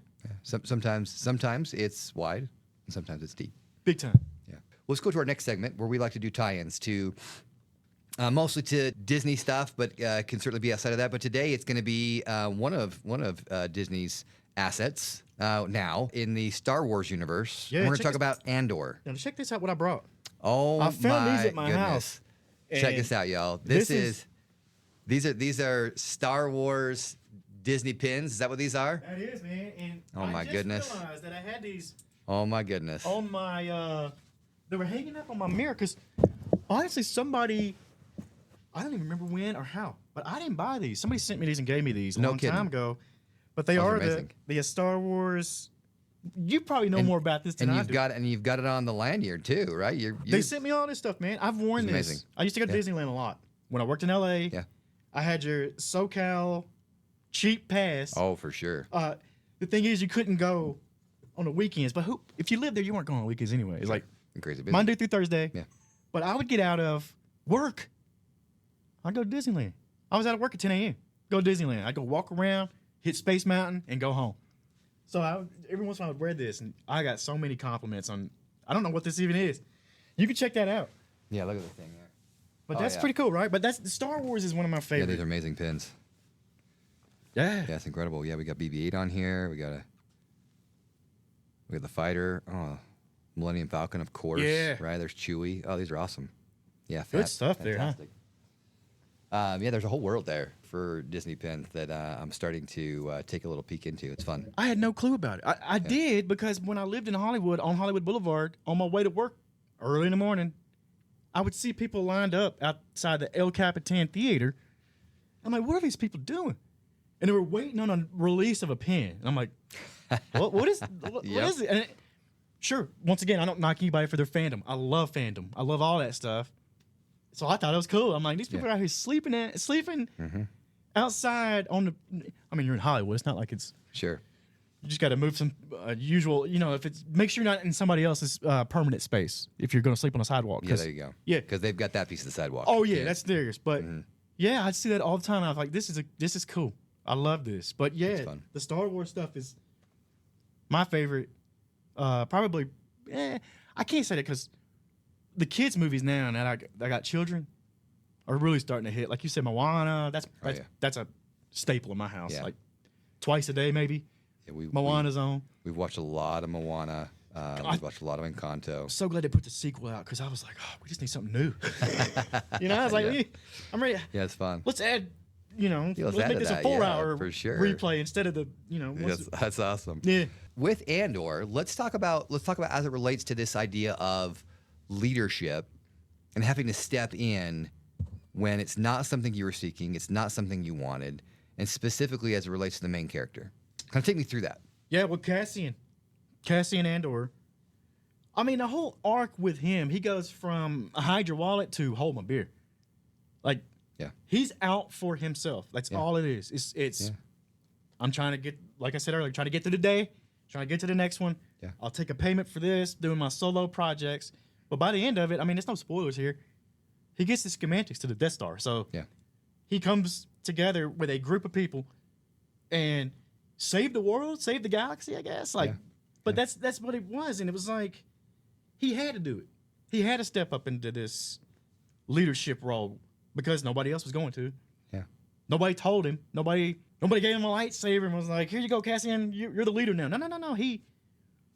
Sometimes it's wide, and sometimes it's deep. Big time. Yeah. Let's go to our next segment where we like to do tie-ins to mostly to Disney stuff, but can certainly be outside of that. But today it's going to be one of Disney's assets now in the Star Wars universe. Yeah, we're going to talk about Andor. Now check this out. What I brought. Oh, I found these at my house. Check this out, y'all. These are Star Wars Disney pins. Is that what these are? That is, man. And oh my goodness! I realized that I had these. Oh my goodness! On my, they were hanging up on my mirror because honestly, somebody, I don't even remember when or how, but I didn't buy these. Somebody sent me these and gave me these a long time ago. But they are the Star Wars. You probably know more about this than I do. And you've got it on the lanyard too, right? They sent me all this stuff, man. I've worn this. Amazing. I used to go to Disneyland a lot when I worked in LA. Yeah. I had your SoCal cheap pass. Oh, for sure. The thing is, you couldn't go on the weekends. But if you lived there, you weren't going on weekends anyway. It's like crazy busy. Monday through Thursday. Yeah. But I would get out of work. I'd go to Disneyland. I was out of work at 10 a.m. Go to Disneyland. I'd go walk around, hit Space Mountain, and go home. So every once in a while I would wear this, and I got so many compliments on. I don't know what this even is. You can check that out. Yeah, look at the thing there. But that's pretty cool, right? But Star Wars is one of my favorites. Yeah, these are amazing pins. Yeah. Yeah, it's incredible. Yeah, we got BB-8 on here. We got the fighter. Oh, Millennium Falcon, of course. Yeah. Right. There's Chewie. Oh, these are awesome. Yeah. Good stuff fantastic. There, huh? Yeah, there's a whole world there for Disney pins that I'm starting to take a little peek into. It's fun. I had no clue about it. I did because when I lived in Hollywood, on Hollywood Boulevard, on my way to work early in the morning, I would see people lined up outside the El Capitan Theater. I'm like, what are these people doing? And they were waiting on a release of a pin. And I'm like, what is it? And sure, once again, I don't knock anybody for their fandom. I love fandom. I love all that stuff. So I thought it was cool. I'm like, these people are out here sleeping outside on the. I mean, you're in Hollywood. It's not like it's. Sure. You just got to move some usual. If it's make sure you're not in somebody else's permanent space if you're going to sleep on a sidewalk. Yeah, there you go. Yeah, because they've got that piece of the sidewalk. Oh yeah, that's theirs. But yeah, I see that all the time. I was like, this is cool. I love this. But yeah, the Star Wars stuff is my favorite. Probably. I can't say that because the kids' movies now, and I got children, are really starting to hit. Like you said, Moana. That's a staple in my house. Yeah. Like twice a day, maybe. Yeah, Moana's on. We've watched a lot of Moana. We've watched a lot of Encanto. I'm so glad they put the sequel out because I was like, oh, we just need something new. I was like, I'm ready. Yeah, it's fun. Let's add. Let's make this a 4-hour for sure. replay instead of the. That's awesome. Yeah. With Andor, let's talk about as it relates to this idea of leadership and having to step in when it's not something you were seeking, it's not something you wanted, and specifically as it relates to the main character. Kind of take me through that. Yeah, well, Cassian Andor. I mean, the whole arc with him, he goes from hide your wallet to hold my beer. Like, he's out for himself. That's all it is. It's. I'm trying to get, like I said earlier, trying to get through the day, trying to get to the next one. Yeah. I'll take a payment for this, doing my solo projects. But by the end of it, I mean, there's no spoilers here. he gets the schematics to the Death Star. So Yeah. he comes together with a group of people and save the world, save the galaxy, I guess. Like, Yeah. but that's what it was, and it was like he had to do it. He had to step up into this leadership role because nobody else was going to. Yeah. Nobody told him. Nobody gave him a lightsaber and was like, "Here you go, Cassian. You're the leader now." No. He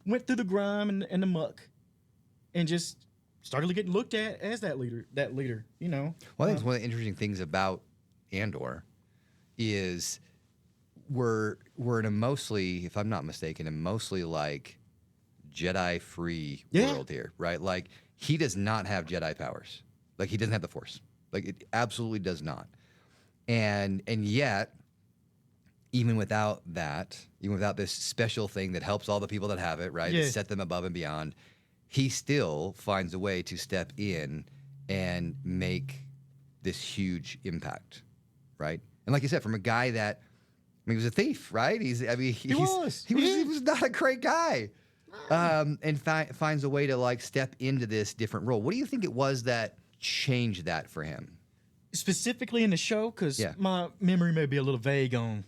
went through the grime and the muck, and just started getting looked at as that leader. You know. Well, I think it's one of the interesting things about Andor is we're in a mostly, if I'm not mistaken, a mostly like Jedi-free world here, right? Like he does not have Jedi powers. Like he doesn't have the Force. Like it absolutely does not. And yet, even without that, even without this special thing that helps all the people that have it, right, Yeah. to set them above and beyond, he still finds a way to step in and make this huge impact, right? And like you said, from a guy that, I mean, he was a thief, right? He was not a great guy, and finds a way to like step into this different role. What do you think it was that changed that for him? Specifically in the show, because my memory may be a little vague on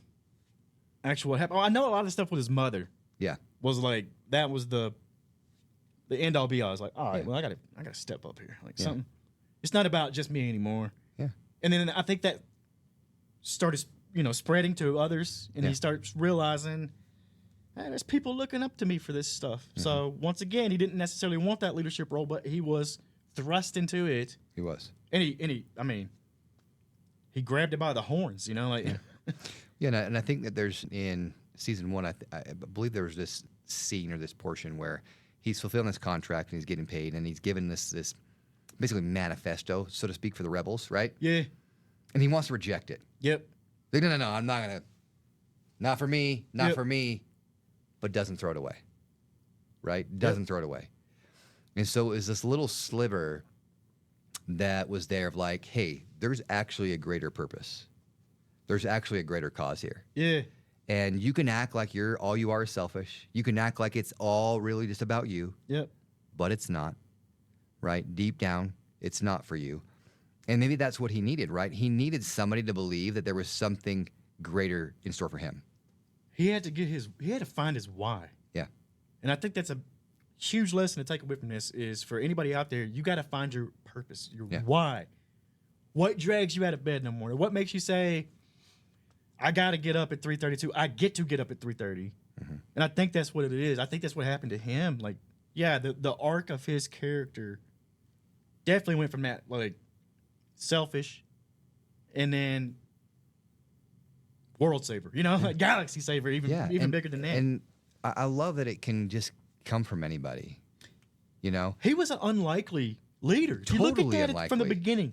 actually what happened. Oh, I know a lot of stuff with his mother. Yeah, Was like that was the end all be all. I was like, all right, well, I gotta step up here. Like something. It's not about just me anymore. Yeah. And then I think that started, spreading to others, and he starts realizing, hey, there's people looking up to me for this stuff. Mm-hmm. So once again, he didn't necessarily want that leadership role, but he was thrust into it. He was. And he grabbed it by the horns, like. Yeah, and I think that there's in season 1, I believe there was this scene or this portion where he's fulfilling this contract and he's getting paid, and he's given this basically manifesto, so to speak, for the rebels, right? Yeah. And he wants to reject it. Yep. Like, no, I'm not gonna. Not for me. Not for me. But doesn't throw it away. Right? Doesn't throw it away. And so it was this little sliver that was there of like, hey, there's actually a greater purpose. There's actually a greater cause here. Yeah. And you can act like all you are is selfish. You can act like it's all really just about you. Yep. But it's not. Right? Deep down, it's not for you. And maybe that's what he needed, right? He needed somebody to believe that there was something greater in store for him. He had to find his why. Yeah. And I think that's a huge lesson to take away from this is for anybody out there, you got to find your purpose, your why. What drags you out of bed in the morning? What makes you say, I got to get up at 3:32. I get to get up at 3:30. Mm-hmm. And I think that's what it is. I think that's what happened to him. Like, yeah, the arc of his character definitely went from that, like, selfish and then world saver, like galaxy saver, even bigger than that. And I love that it can just come from anybody, He was an unlikely leader. Totally you look at that unlikely. from the beginning.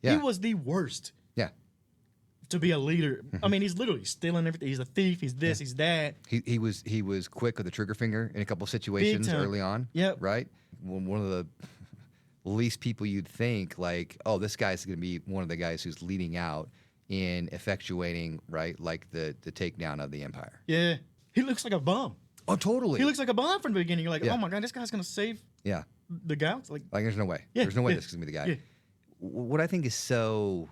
Yeah. He was the worst. Yeah. To be a leader. Mm-hmm. I mean, he's literally stealing everything. He's a thief. He's this. He's that. He was quick with the trigger finger in a couple situations early on. Yep. Right? One of the least people you'd think, like, oh, this guy's going to be one of the guys who's leading out in effectuating, right, like the takedown of the Empire. Yeah. He looks like a bum. Oh, totally. He looks like a bum from the beginning. You're like, oh, my God, this guy's going to save the galaxy. Like, there's no way. Yeah, there's no way this is going to be the guy. Yeah. What I think is so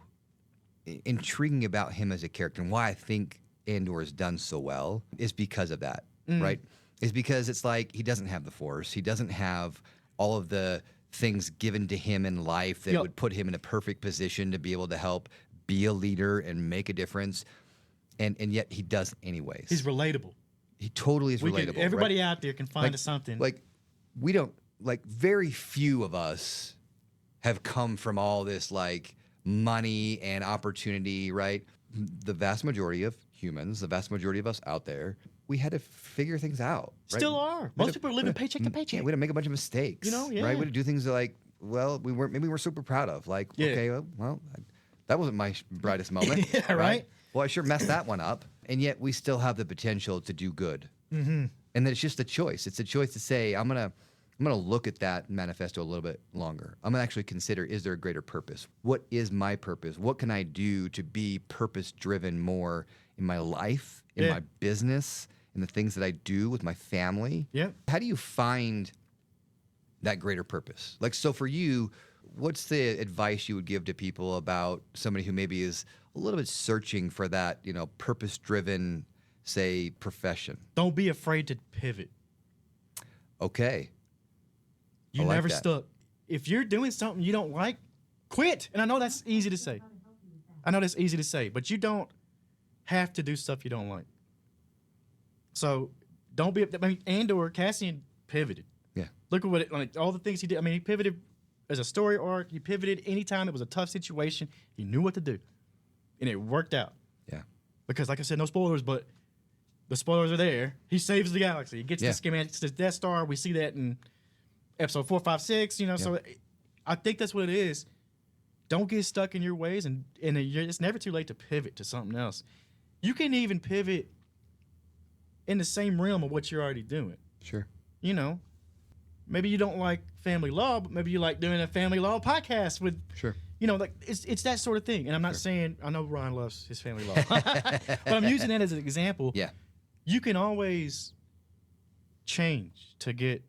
intriguing about him as a character and why I think Andor has done so well is because of that, right? Is because it's like he doesn't have the Force. He doesn't have all of the things given to him in life that would put him in a perfect position to be able to help be a leader and make a difference. And yet he does anyways. He's relatable. He totally is relatable. Everybody out there can find something. Like, we don't, like, very few of us have come from all this, like, money and opportunity, right? The vast majority of humans, the vast majority of us out there, we had to figure things out. Right? Still are. Most people are living paycheck to paycheck. Yeah, we had to make a bunch of mistakes. Right? We had to do things that, like, well, maybe we're super proud of. Like, okay, well, that wasn't my brightest moment. Yeah, right? Well, I sure messed that one up. And yet we still have the potential to do good. Mm-hmm. And then it's just a choice. It's a choice to say, I'm gonna look at that manifesto a little bit longer. I'm gonna actually consider, is there a greater purpose? What is my purpose? What can I do to be purpose-driven more in my life, in my business, in the things that I do with my family? Yeah. How do you find that greater purpose? Like, so for you, What's the advice you would give to people about somebody who maybe is a little bit searching for that, purpose-driven, say, profession? Don't be afraid to pivot. Okay. You I like never that. stuck. If you're doing something you don't like, quit. And I know that's easy to say. But you don't have to do stuff you don't like. So don't be. I mean, Andor, Cassian pivoted. Yeah. Look at what all the things he did. I mean, he pivoted as a story arc. He pivoted anytime it was a tough situation. He knew what to do, and it worked out. Yeah. Because, like I said, no spoilers, but the spoilers are there. He saves the galaxy. He gets the schematics to the Death Star. We see that in episode 4, 5, 6. So I think that's what it is. Don't get stuck in your ways, and it's never too late to pivot to something else. You can even pivot in the same realm of what you're already doing. Sure. Maybe you don't like family law, but maybe you like doing a family law podcast with. Sure. Like it's that sort of thing. And I'm not saying, I know Ryan loves his family law, but I'm using that as an example. Yeah. You can always change to get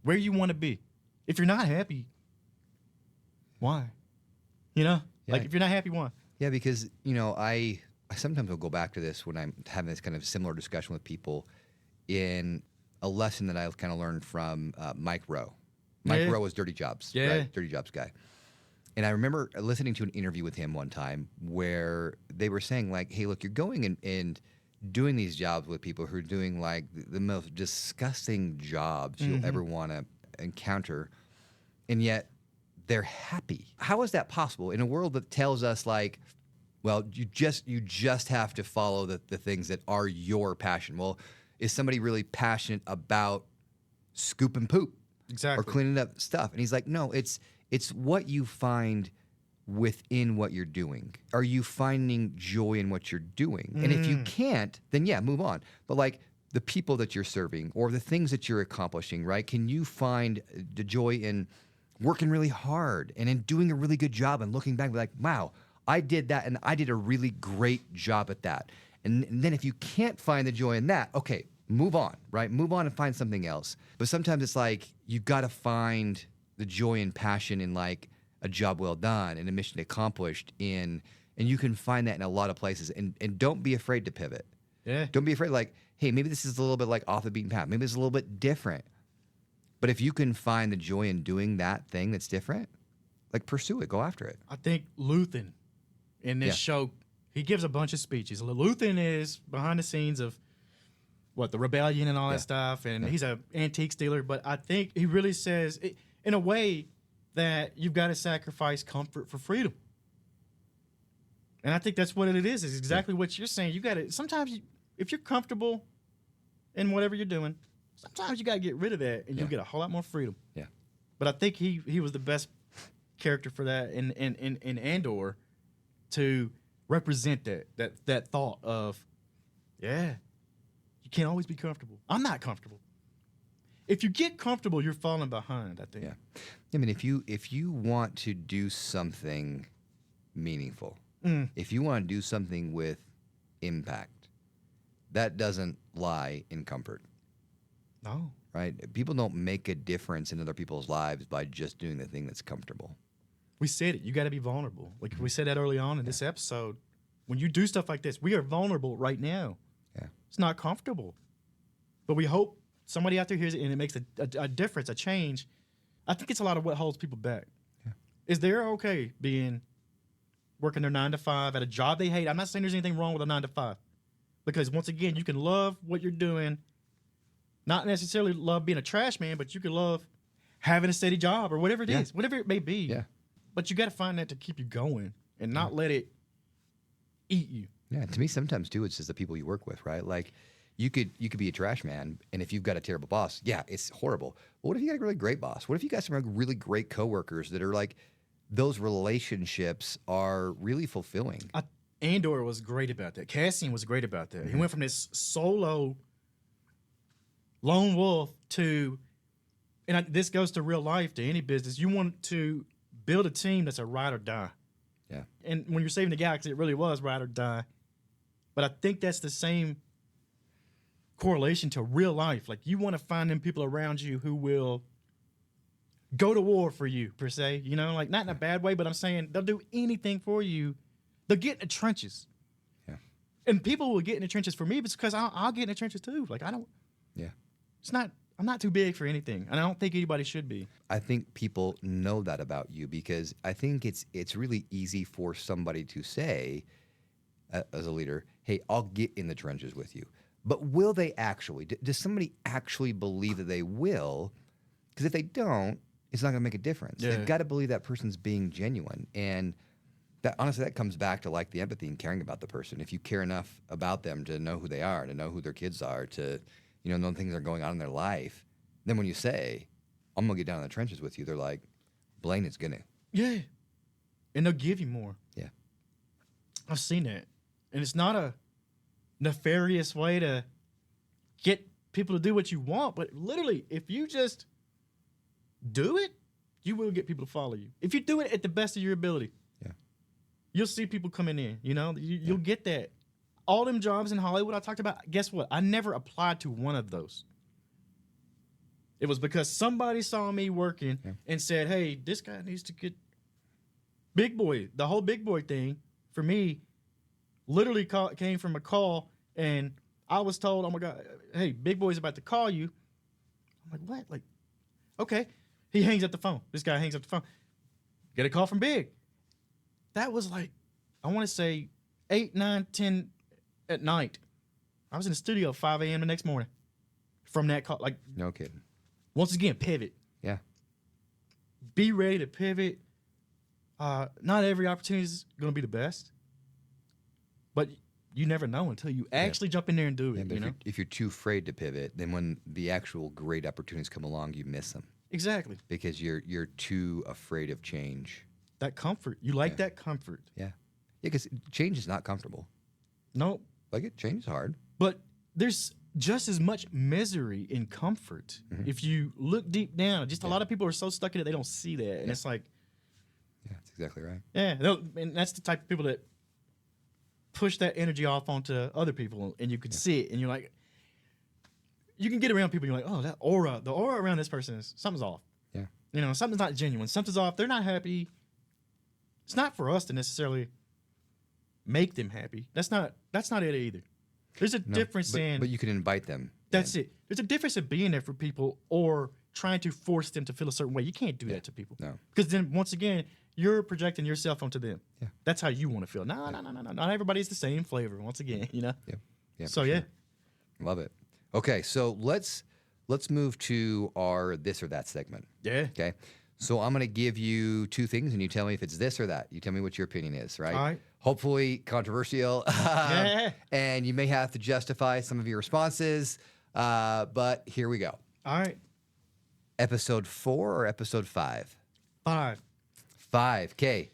where you want to be. If you're not happy, why? Like if you're not happy, why? Yeah, because, I sometimes will go back to this when I'm having this kind of similar discussion with people in a lesson that I kind of learned from Mike Rowe. Mike Rowe was Dirty Jobs, right? Dirty Jobs guy. And I remember listening to an interview with him one time where they were saying, like, hey, look, you're going and doing these jobs with people who are doing, like, the most disgusting jobs you'll ever want to encounter, and yet they're happy. How is that possible in a world that tells us, like, well, you just have to follow the things that are your passion? Well, is somebody really passionate about scooping poop? Exactly. Or cleaning up stuff? And he's like, no, it's what you find within what you're doing. Are you finding joy in what you're doing? And if you can't, then yeah, move on. But like the people that you're serving or the things that you're accomplishing, right? Can you find the joy in working really hard and in doing a really good job and looking back and be like, wow, I did that and I did a really great job at that. And then if you can't find the joy in that, okay, move on, right? Move on and find something else. But sometimes it's like you got to find the joy and passion in like a job well done and a mission accomplished and you can find that in a lot of places. And don't be afraid to pivot. Yeah. Don't be afraid, like, hey, maybe this is a little bit like off the beaten path. Maybe it's a little bit different. But if you can find the joy in doing that thing that's different, like pursue it, go after it. I think Luthen in this show, he gives a bunch of speeches. Luthen is behind the scenes of the rebellion and all that stuff, and he's an antique dealer. But I think he really says, in a way, that you've got to sacrifice comfort for freedom. And I think that's what it is exactly what you're saying. You got to, sometimes, if you're comfortable in whatever you're doing, sometimes you got to get rid of that, and you'll get a whole lot more freedom. Yeah. But I think he was the best character for that in Andor to represent that thought of, you can't always be comfortable. I'm not comfortable. If you get comfortable, you're falling behind, I think. Yeah. I mean, if you want to do something meaningful, if you want to do something with impact, that doesn't lie in comfort. No. Right? People don't make a difference in other people's lives by just doing the thing that's comfortable. We said it. You got to be vulnerable. Like we said that early on in this episode. When you do stuff like this, we are vulnerable right now. Yeah. It's not comfortable. But we hope somebody out there hears it and it makes a difference, a change. I think it's a lot of what holds people back. Yeah. Is they're okay working their 9 to 5 at a job they hate. I'm not saying there's anything wrong with a 9 to 5. Because once again, you can love what you're doing. Not necessarily love being a trash man, but you can love having a steady job or whatever it is, whatever it may be. Yeah. But you got to find that to keep you going and not let it eat you. Yeah, to me, sometimes too, it's just the people you work with, right? Like, you could be a trash man, and if you've got a terrible boss, it's horrible. But what if you got a really great boss? What if you got some really great coworkers that are like, those relationships are really fulfilling? Andor was great about that. Cassian was great about that. He went from this solo lone wolf to, and this goes to real life, to any business. You want to build a team that's a ride or die. Yeah. And when you're saving the galaxy, it really was ride or die. But I think that's the same correlation to real life. Like, you want to find them people around you who will go to war for you, per se. You know, like not in a bad way, but I'm saying they'll do anything for you. They'll get in the trenches. Yeah. And people will get in the trenches for me because I'll get in the trenches too. Like I don't. Yeah. I'm not too big for anything, and I don't think anybody should be. I think people know that about you because I think it's really easy for somebody to say, as a leader, hey, I'll get in the trenches with you. But will they actually? Does somebody actually believe that they will? Because if they don't, it's not going to make a difference. Yeah. They've got to believe that person's being genuine. And that honestly, that comes back to like the empathy and caring about the person. If you care enough about them to know who they are, to know who their kids are, to know things that are going on in their life, then when you say, I'm going to get down in the trenches with you, they're like, Blane is going to. Yeah. And they'll give you more. Yeah. I've seen that. And it's not a nefarious way to get people to do what you want, but literally, if you just do it, you will get people to follow you. If you do it at the best of your ability, yeah, you'll see people coming in. You'll get that. All them jobs in Hollywood I talked about, guess what? I never applied to one of those. It was because somebody saw me working and said, hey, this guy needs to get big boy. The whole big boy thing, for me, literally came from a call, and I was told, oh my God, hey, big boy's about to call you. I'm like, what? Like, okay. He hangs up the phone. This guy hangs up the phone. Get a call from Big. That was like, I want to say 8, 9, 10 at night. I was in the studio at 5 a.m. the next morning from that call. Like, no kidding. Once again, pivot. Yeah. Be ready to pivot. Not every opportunity is going to be the best, but you never know until you actually jump in there and do it. But if you're too afraid to pivot, then when the actual great opportunities come along, you miss them. Exactly. Because you're too afraid of change. That comfort. You like that comfort. Yeah. Yeah, because change is not comfortable. No. Like change is hard. But there's just as much misery in comfort. If you look deep down. Just a lot of people are so stuck in it, they don't see that. And it's like. Yeah, that's exactly right. Yeah. And that's the type of people that push that energy off onto other people, and you could see it, and you're like, you can get around people, and you're like, oh, the aura around this person is, something's off. Yeah. Something's not genuine. Something's off. They're not happy. It's not for us to necessarily make them happy. That's not it either. There's a difference but you can invite them. That's it. There's a difference in being there for people or trying to force them to feel a certain way. You can't do that to people. No. Because then, once again, you're projecting yourself onto them. Yeah. That's how you want to feel. No. Not everybody's the same flavor, once again, Yeah. Yeah. So, sure. Love it. Okay, so let's move to our this or that segment. Yeah. Okay. So I'm going to give you two things, and you tell me if it's this or that. You tell me what your opinion is, right? All right. Hopefully controversial. Yeah. And you may have to justify some of your responses, but here we go. All right. Episode 4 or episode 5? 5. 5. Okay.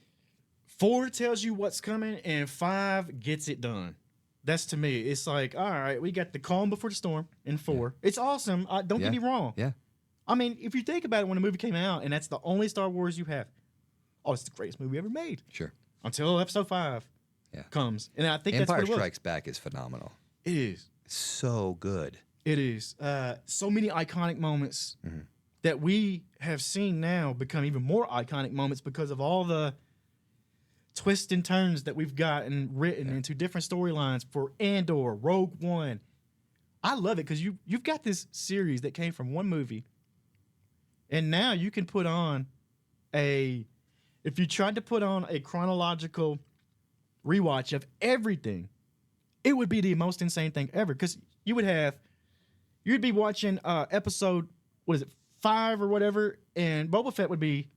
4 tells you what's coming, and 5 gets it done. That's to me. It's like, all right, we got the calm before the storm in 4. Yeah. It's awesome. Don't get me wrong. Yeah. I mean, if you think about it, when the movie came out, and that's the only Star Wars you have, it's the greatest movie ever made. Sure. Until episode 5 comes. And I think Empire that's what it was. Strikes Back is phenomenal. It is. So good. It is. So many iconic moments that we have seen now become even more iconic moments because of all the twists and turns that we've gotten written into different storylines for Andor, Rogue One. I love it because you've got this series that came from one movie, and now you can put on if you tried to put on a chronological rewatch of everything, it would be the most insane thing ever because you'd be watching episode, 5 or whatever, and Boba Fett would be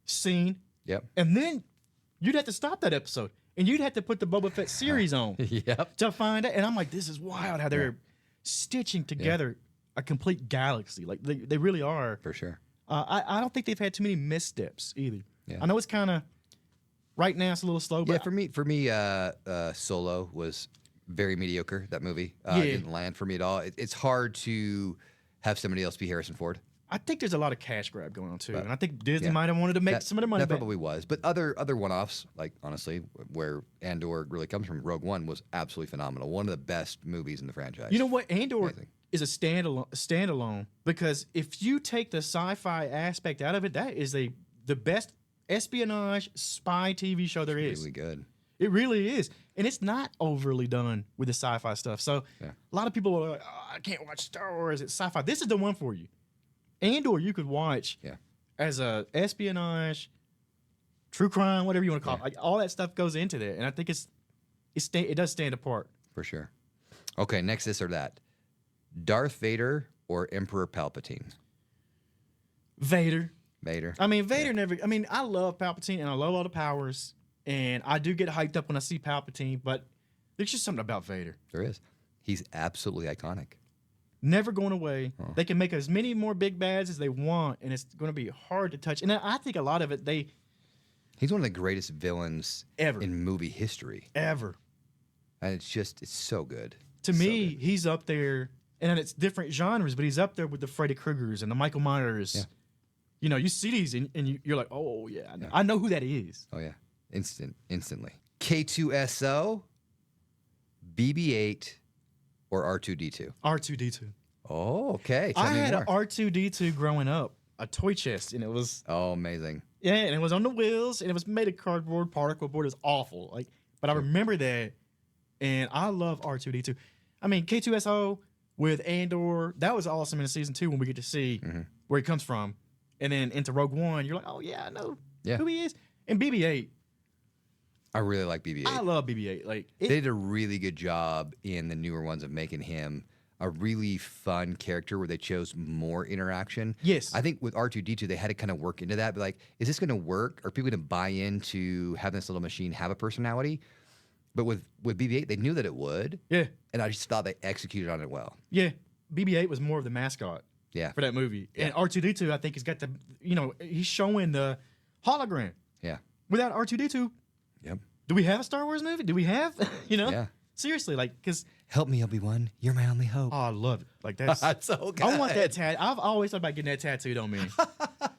seen. Yep. And then you'd have to stop that episode, and you'd have to put the Boba Fett series on to find it. And I'm like, this is wild how they're stitching together a complete galaxy. Like, they really are. For sure. I don't think they've had too many missteps either. Yeah. I know it's kind of, right now it's a little slow. But for me, Solo was very mediocre, that movie. It didn't land for me at all. It's hard to have somebody else be Harrison Ford. I think there's a lot of cash grab going on too, and I think Disney might have wanted to make some of the money that back. Probably was, but other one-offs, like honestly, where Andor really comes from, Rogue One was absolutely phenomenal. One of the best movies in the franchise. You know what? Andor is a standalone because if you take the sci-fi aspect out of it, that is the best espionage spy TV show there is. Really good. It really is. And it's not overly done with the sci-fi stuff. So a lot of people are like, oh, I can't watch Star Wars. It's sci-fi. This is the one for you. Andor you could watch as a espionage, true crime, whatever you want to call it. Like, all that stuff goes into there. And I think it does stand apart. For sure. Okay, next this or that. Darth Vader or Emperor Palpatine? Vader. Vader. I mean, Vader never... I mean, I love Palpatine, and I love all the powers, and I do get hyped up when I see Palpatine, but there's just something about Vader. There is. He's absolutely iconic. Never going away. Oh. They can make as many more big bads as they want, and it's going to be hard to touch. And I think a lot of it, He's one of the greatest villains ever in movie history. Ever. And it's so good. To me, he's up there, and it's different genres, but he's up there with the Freddy Kruegers and the Michael Myers. Yeah. You know, you see these, and you're like, oh, yeah, I know who that is. Oh, yeah. Instantly. K2SO, BB-8, or R2-D2? R2-D2. Oh, okay. I had an R2-D2 growing up, a toy chest, and it was... Oh, amazing. Yeah, and it was on the wheels, and it was made of cardboard, particle board. It was awful. But I remember that, and I love R2-D2. I mean, K2SO with Andor, that was awesome in season 2 when we get to see where he comes from. And then into Rogue One, you're like, oh, yeah, I know who he is. And BB-8. I really like BB-8. I love BB-8. They did a really good job in the newer ones of making him a really fun character where they chose more interaction. Yes. I think with R2-D2, they had to kind of work into that. But like, is this going to work? Are people going to buy into having this little machine have a personality? But with BB-8, they knew that it would. Yeah. And I just thought they executed on it well. Yeah. BB-8 was more of the mascot. Yeah. For that movie. Yeah. And R2-D2, I think, has got the, he's showing the hologram. Yeah. Without R2-D2, do we have a Star Wars movie? Do we have, Yeah. Seriously, because... Help me, Obi-Wan. You're my only hope. Oh, I love it. Like, that's so good. I want that tattoo. I've always thought about getting that tattooed on me.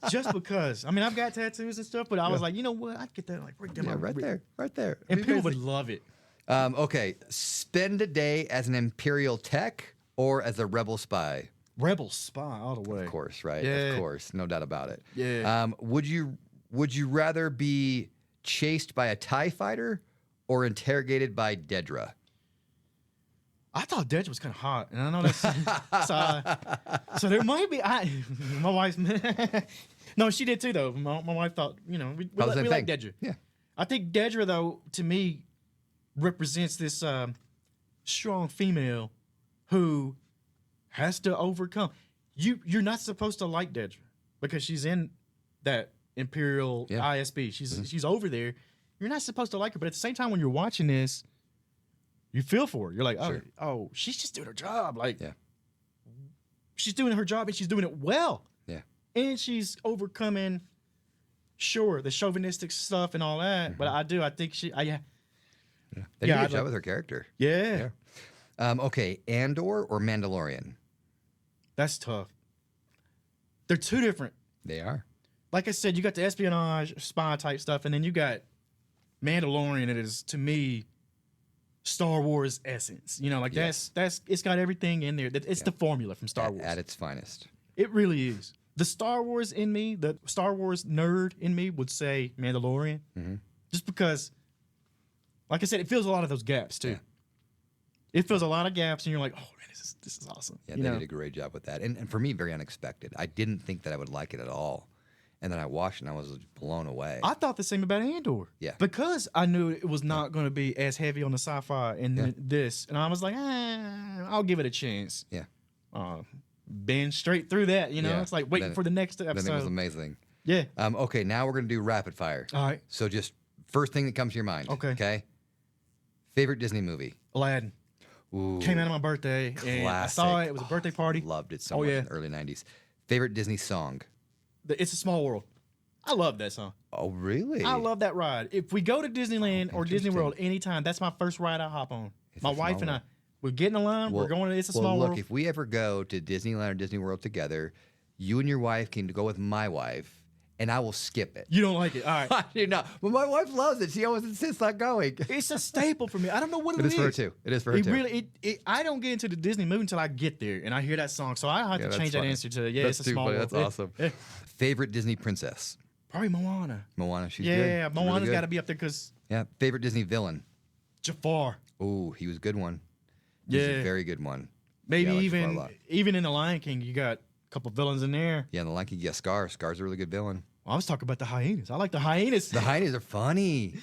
Just because. I mean, I've got tattoos and stuff, but I was like, you know what? I'd get that right there. Right there. And people would love it. Okay. Spend a day as an Imperial tech or as a rebel spy? Rebel spy all the way. Of course, right? Yeah. Of course. No doubt about it. Yeah. Would you rather be chased by a TIE fighter or interrogated by Dedra? I thought Dedra was kind of hot, and I know that's so there might be. My wife, no, she did too though. My wife thought, we like Dedra. Yeah, I think Dedra though, to me, represents this strong female who has to overcome. You're not supposed to like Dedra because she's in that Imperial ISB. She's over there. You're not supposed to like her, but at the same time, when you're watching this, you feel for her. You're like, oh, she's just doing her job. Like, she's doing her job and she's doing it well. Yeah. And she's overcoming, the chauvinistic stuff and all that. But I think she, They did a good job with her character. Yeah. Okay, Andor or Mandalorian? That's tough. They're two different. They are. Like I said, you got the espionage, spy type stuff, and then you got Mandalorian. It is, to me, Star Wars essence. That's it's got everything in there. It's the formula from Star Wars. At its finest. It really is. The Star Wars in me, the Star Wars nerd in me would say Mandalorian. Mm-hmm. Just because, like I said, it fills a lot of those gaps too. Yeah. It fills a lot of gaps, and you're like, oh man, this is awesome. Yeah, they did a great job with that. And for me, very unexpected. I didn't think that I would like it at all. And then I watched and I was blown away. I thought the same about Andor. Yeah. Because I knew it was not going to be as heavy on the sci-fi and this. And I was like, I'll give it a chance. Yeah. Bend straight through that, It's like waiting for the next episode. Then it was amazing. Yeah. Okay, now we're going to do rapid fire. All right. So just first thing that comes to your mind. Okay? Favorite Disney movie? Aladdin. Ooh. Came out on my birthday. Classic. And I saw it. It was a birthday party. Loved it so much in the early 90s. Favorite Disney song? It's a Small World. I love that song. Oh, really? I love that ride. If we go to Disneyland or Disney World anytime, that's my first ride I hop on. My wife and I, we're getting in line. We're going to It's a Small World. Look, if we ever go to Disneyland or Disney World together, you and your wife can go with my wife, and I will skip it. You don't like it? All right. I do not. But my wife loves it. She always insists on going. It's a staple for me. I don't know what It is for her too. It is for her It too. really, I don't get into the Disney movie until I get there and I hear that song. So I have to that's change that funny. answer to, yeah, That's it's a too small funny. world. That's awesome. Yeah. Favorite Disney princess? Probably Moana. Moana. She's good. Yeah, She's really Moana's good. got to be up there because Yeah. Favorite Disney villain? Jafar. Oh, he was a good one. He's a Yeah. very good one. Maybe Yeah, I like Jafar a lot. even in The Lion King, you got a couple villains in there. Yeah, the Lion King. Yeah, Scar. Scar's a really good villain. I was talking about the hyenas. I like the hyenas. The hyenas are funny.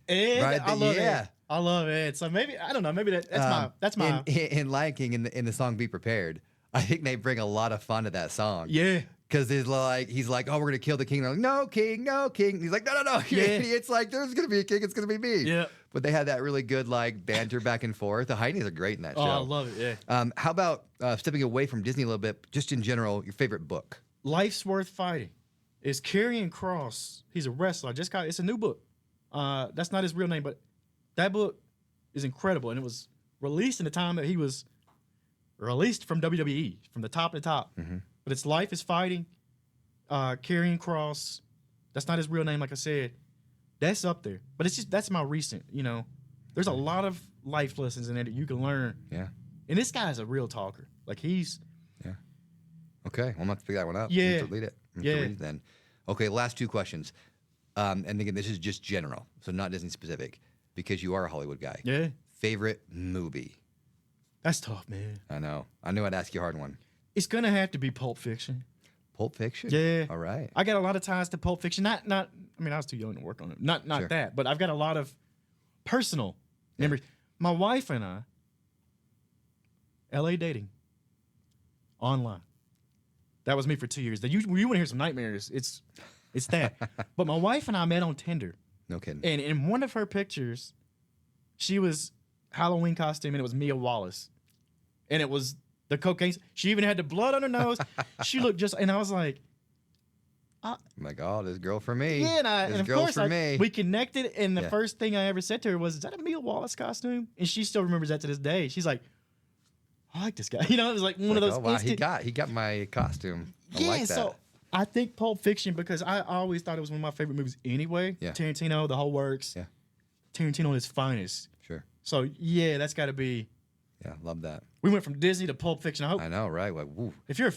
And Right, I love yeah. it. I love it. So maybe I don't know. Maybe that's my in Lion King in the song "Be Prepared." I think they bring a lot of fun to that song. yeah. Because he's like, oh, we're gonna kill the king. They're like, no king, no king. He's like, no, you Yeah. idiots. Like, there's gonna be a king. It's gonna be me. Yeah. But they had that really good like banter back and forth. The hyenas are great in that show. Oh, I love it. Yeah. How about stepping away from Disney a little bit, just in general, your favorite book? Life's Worth Fighting is Karrion Cross. He's a wrestler. It's a new book. That's not his real name, but that book is incredible. And it was released in the time that he was released from WWE, from the top to top. Mm-hmm. But it's Life is Fighting, Karrion Cross. That's not his real name, like I said. That's up there. But that's my recent, There's a lot of life lessons in there that you can learn. Yeah. And this guy's a real talker. Like he's Okay. Well, I'm gonna have to figure that one out. Yeah. I'm gonna read it. I'm gonna Yeah. read it then. Okay. Last two questions. And again, this is just general, so not Disney specific, because you are a Hollywood guy. Yeah. Favorite movie? That's tough, man. I know. I knew I'd ask you a hard one. It's gonna have to be Pulp Fiction. Pulp Fiction. Yeah. All right. I got a lot of ties to Pulp Fiction. Not. I mean, I was too young to work on it. Not Sure. that, but I've got a lot of personal memories. My wife and I, LA dating, online. That was me for 2 years. You want to hear some nightmares? It's that. But my wife and I met on Tinder, No kidding. and in one of her pictures, she was Halloween costume, and it was Mia Wallace, and it was the cocaine. She even had the blood on her nose. She looked and I was like, Oh my God, this girl for me. yeah, This and of girl's course for me. we connected, and the Yeah. first thing I ever said to her was, "Is that a Mia Wallace costume?" And she still remembers that to this day. She's like, "I like this guy." It was like one of those. Oh, wow, instant, he got my costume. I yeah, like that. so I think Pulp Fiction, because I always thought it was one of my favorite movies anyway. Yeah. Tarantino, the whole works. Yeah. Tarantino at his finest. Sure. So yeah, that's got to be. Yeah, love that. We went from Disney to Pulp Fiction. I hope I know, right? Like, woo. if you're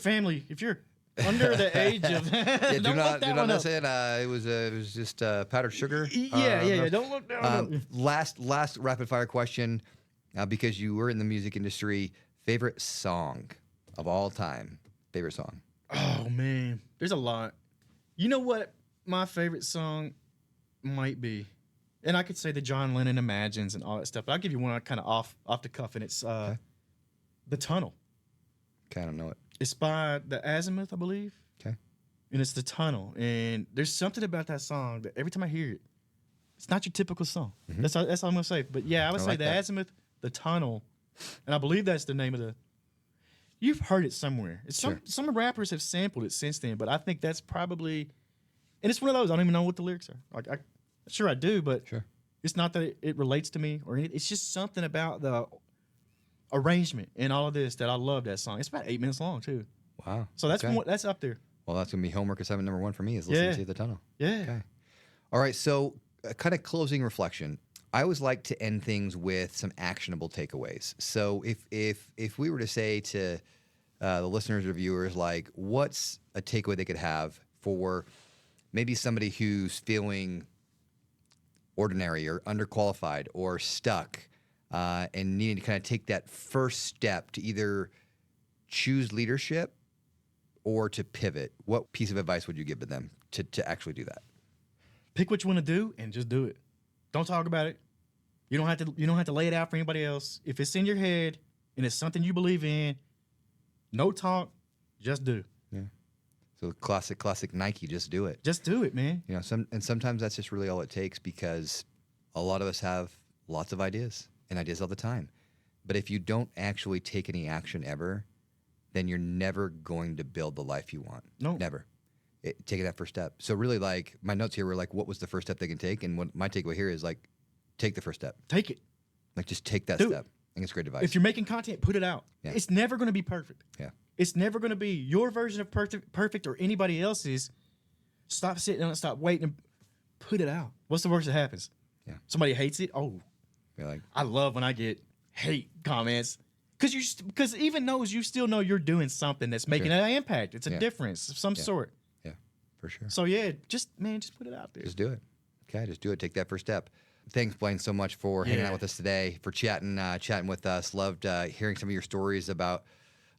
under the age of, Yeah, do don't not look that one up. miss it. It was just powdered sugar. Yeah. Don't look that one up. Last rapid fire question, because you were in the music industry. Favorite song of all time? Favorite song? Oh man, there's a lot. You know what my favorite song might be, and I could say the John Lennon Imagines and all that stuff. But I'll give you one kind of off the cuff, and it's "The Tunnel." Okay, I don't know it. It's by the Azimuth, I believe. Okay. And it's "The Tunnel," and there's something about that song that every time I hear it, it's not your typical song. Mm-hmm. That's all I'm gonna say. But yeah, I would say like the that. Azimuth, "The Tunnel," and I believe that's the name of the. You've heard it somewhere. It's Sure. some rappers have sampled it since then, but I think that's probably, and it's one of those I don't even know what the lyrics are. Like I do, but Sure. it's not that it relates to me or anything. It's just something about the arrangement and all of this that I love that song. It's about 8 minutes long too, Wow. so that's Okay. that's up there. Well, that's gonna be homework assignment number one for me. Is listening Yeah. to The Tunnel. Yeah. Okay. All right. So, kind of closing reflection. I always like to end things with some actionable takeaways. So, if we were to say to the listeners or viewers, like, what's a takeaway they could have for maybe somebody who's feeling ordinary or underqualified or stuck and needing to kind of take that first step to either choose leadership or to pivot, what piece of advice would you give to them to actually do that? Pick what you want to do and just do it. Don't talk about it. You don't have to lay it out for anybody else. If it's in your head and it's something you believe in, no talk, just do. Yeah. So classic Nike, just do it. Just do it, man. You know, sometimes that's just really all it takes, because a lot of us have lots of ideas and ideas all the time. But if you don't actually take any action ever, then you're never going to build the life you want. No. Never. Taking that first step. So really, like, my notes here were like, what was the first step they can take? And what my takeaway here is, like, take the first step. Take it. Like, just take that Do step. it. I think it's great advice. If you're making content, put it out. Yeah. It's never going to be perfect. Yeah. It's never going to be your version of perfect or anybody else's. Stop sitting and stop waiting and put it out. What's the worst that happens? Yeah. Somebody hates it. Oh, You're like, I love when I get hate comments because even those you still know you're doing something that's making an impact. It's a difference of some sort. yeah, for sure. So yeah, just put it out there. Just do it. Okay, just do it. Take that first step. Thanks, Blane, so much for hanging out with us today, for chatting with us. Loved hearing some of your stories about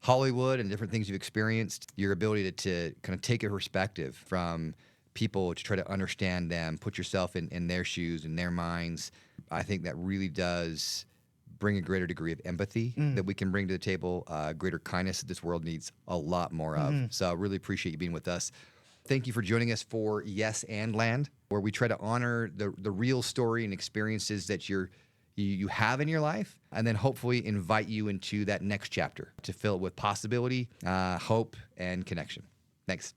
Hollywood and different things you've experienced. Your ability to kind of take a perspective from people to try to understand them, put yourself in their shoes, in their minds. I think that really does bring a greater degree of empathy that we can bring to the table, greater kindness that this world needs a lot more of. So I really appreciate you being with us. Thank you for joining us for Yes and Land, where we try to honor the real story and experiences that you have in your life, and then hopefully invite you into that next chapter to fill it with possibility, hope, and connection. Thanks.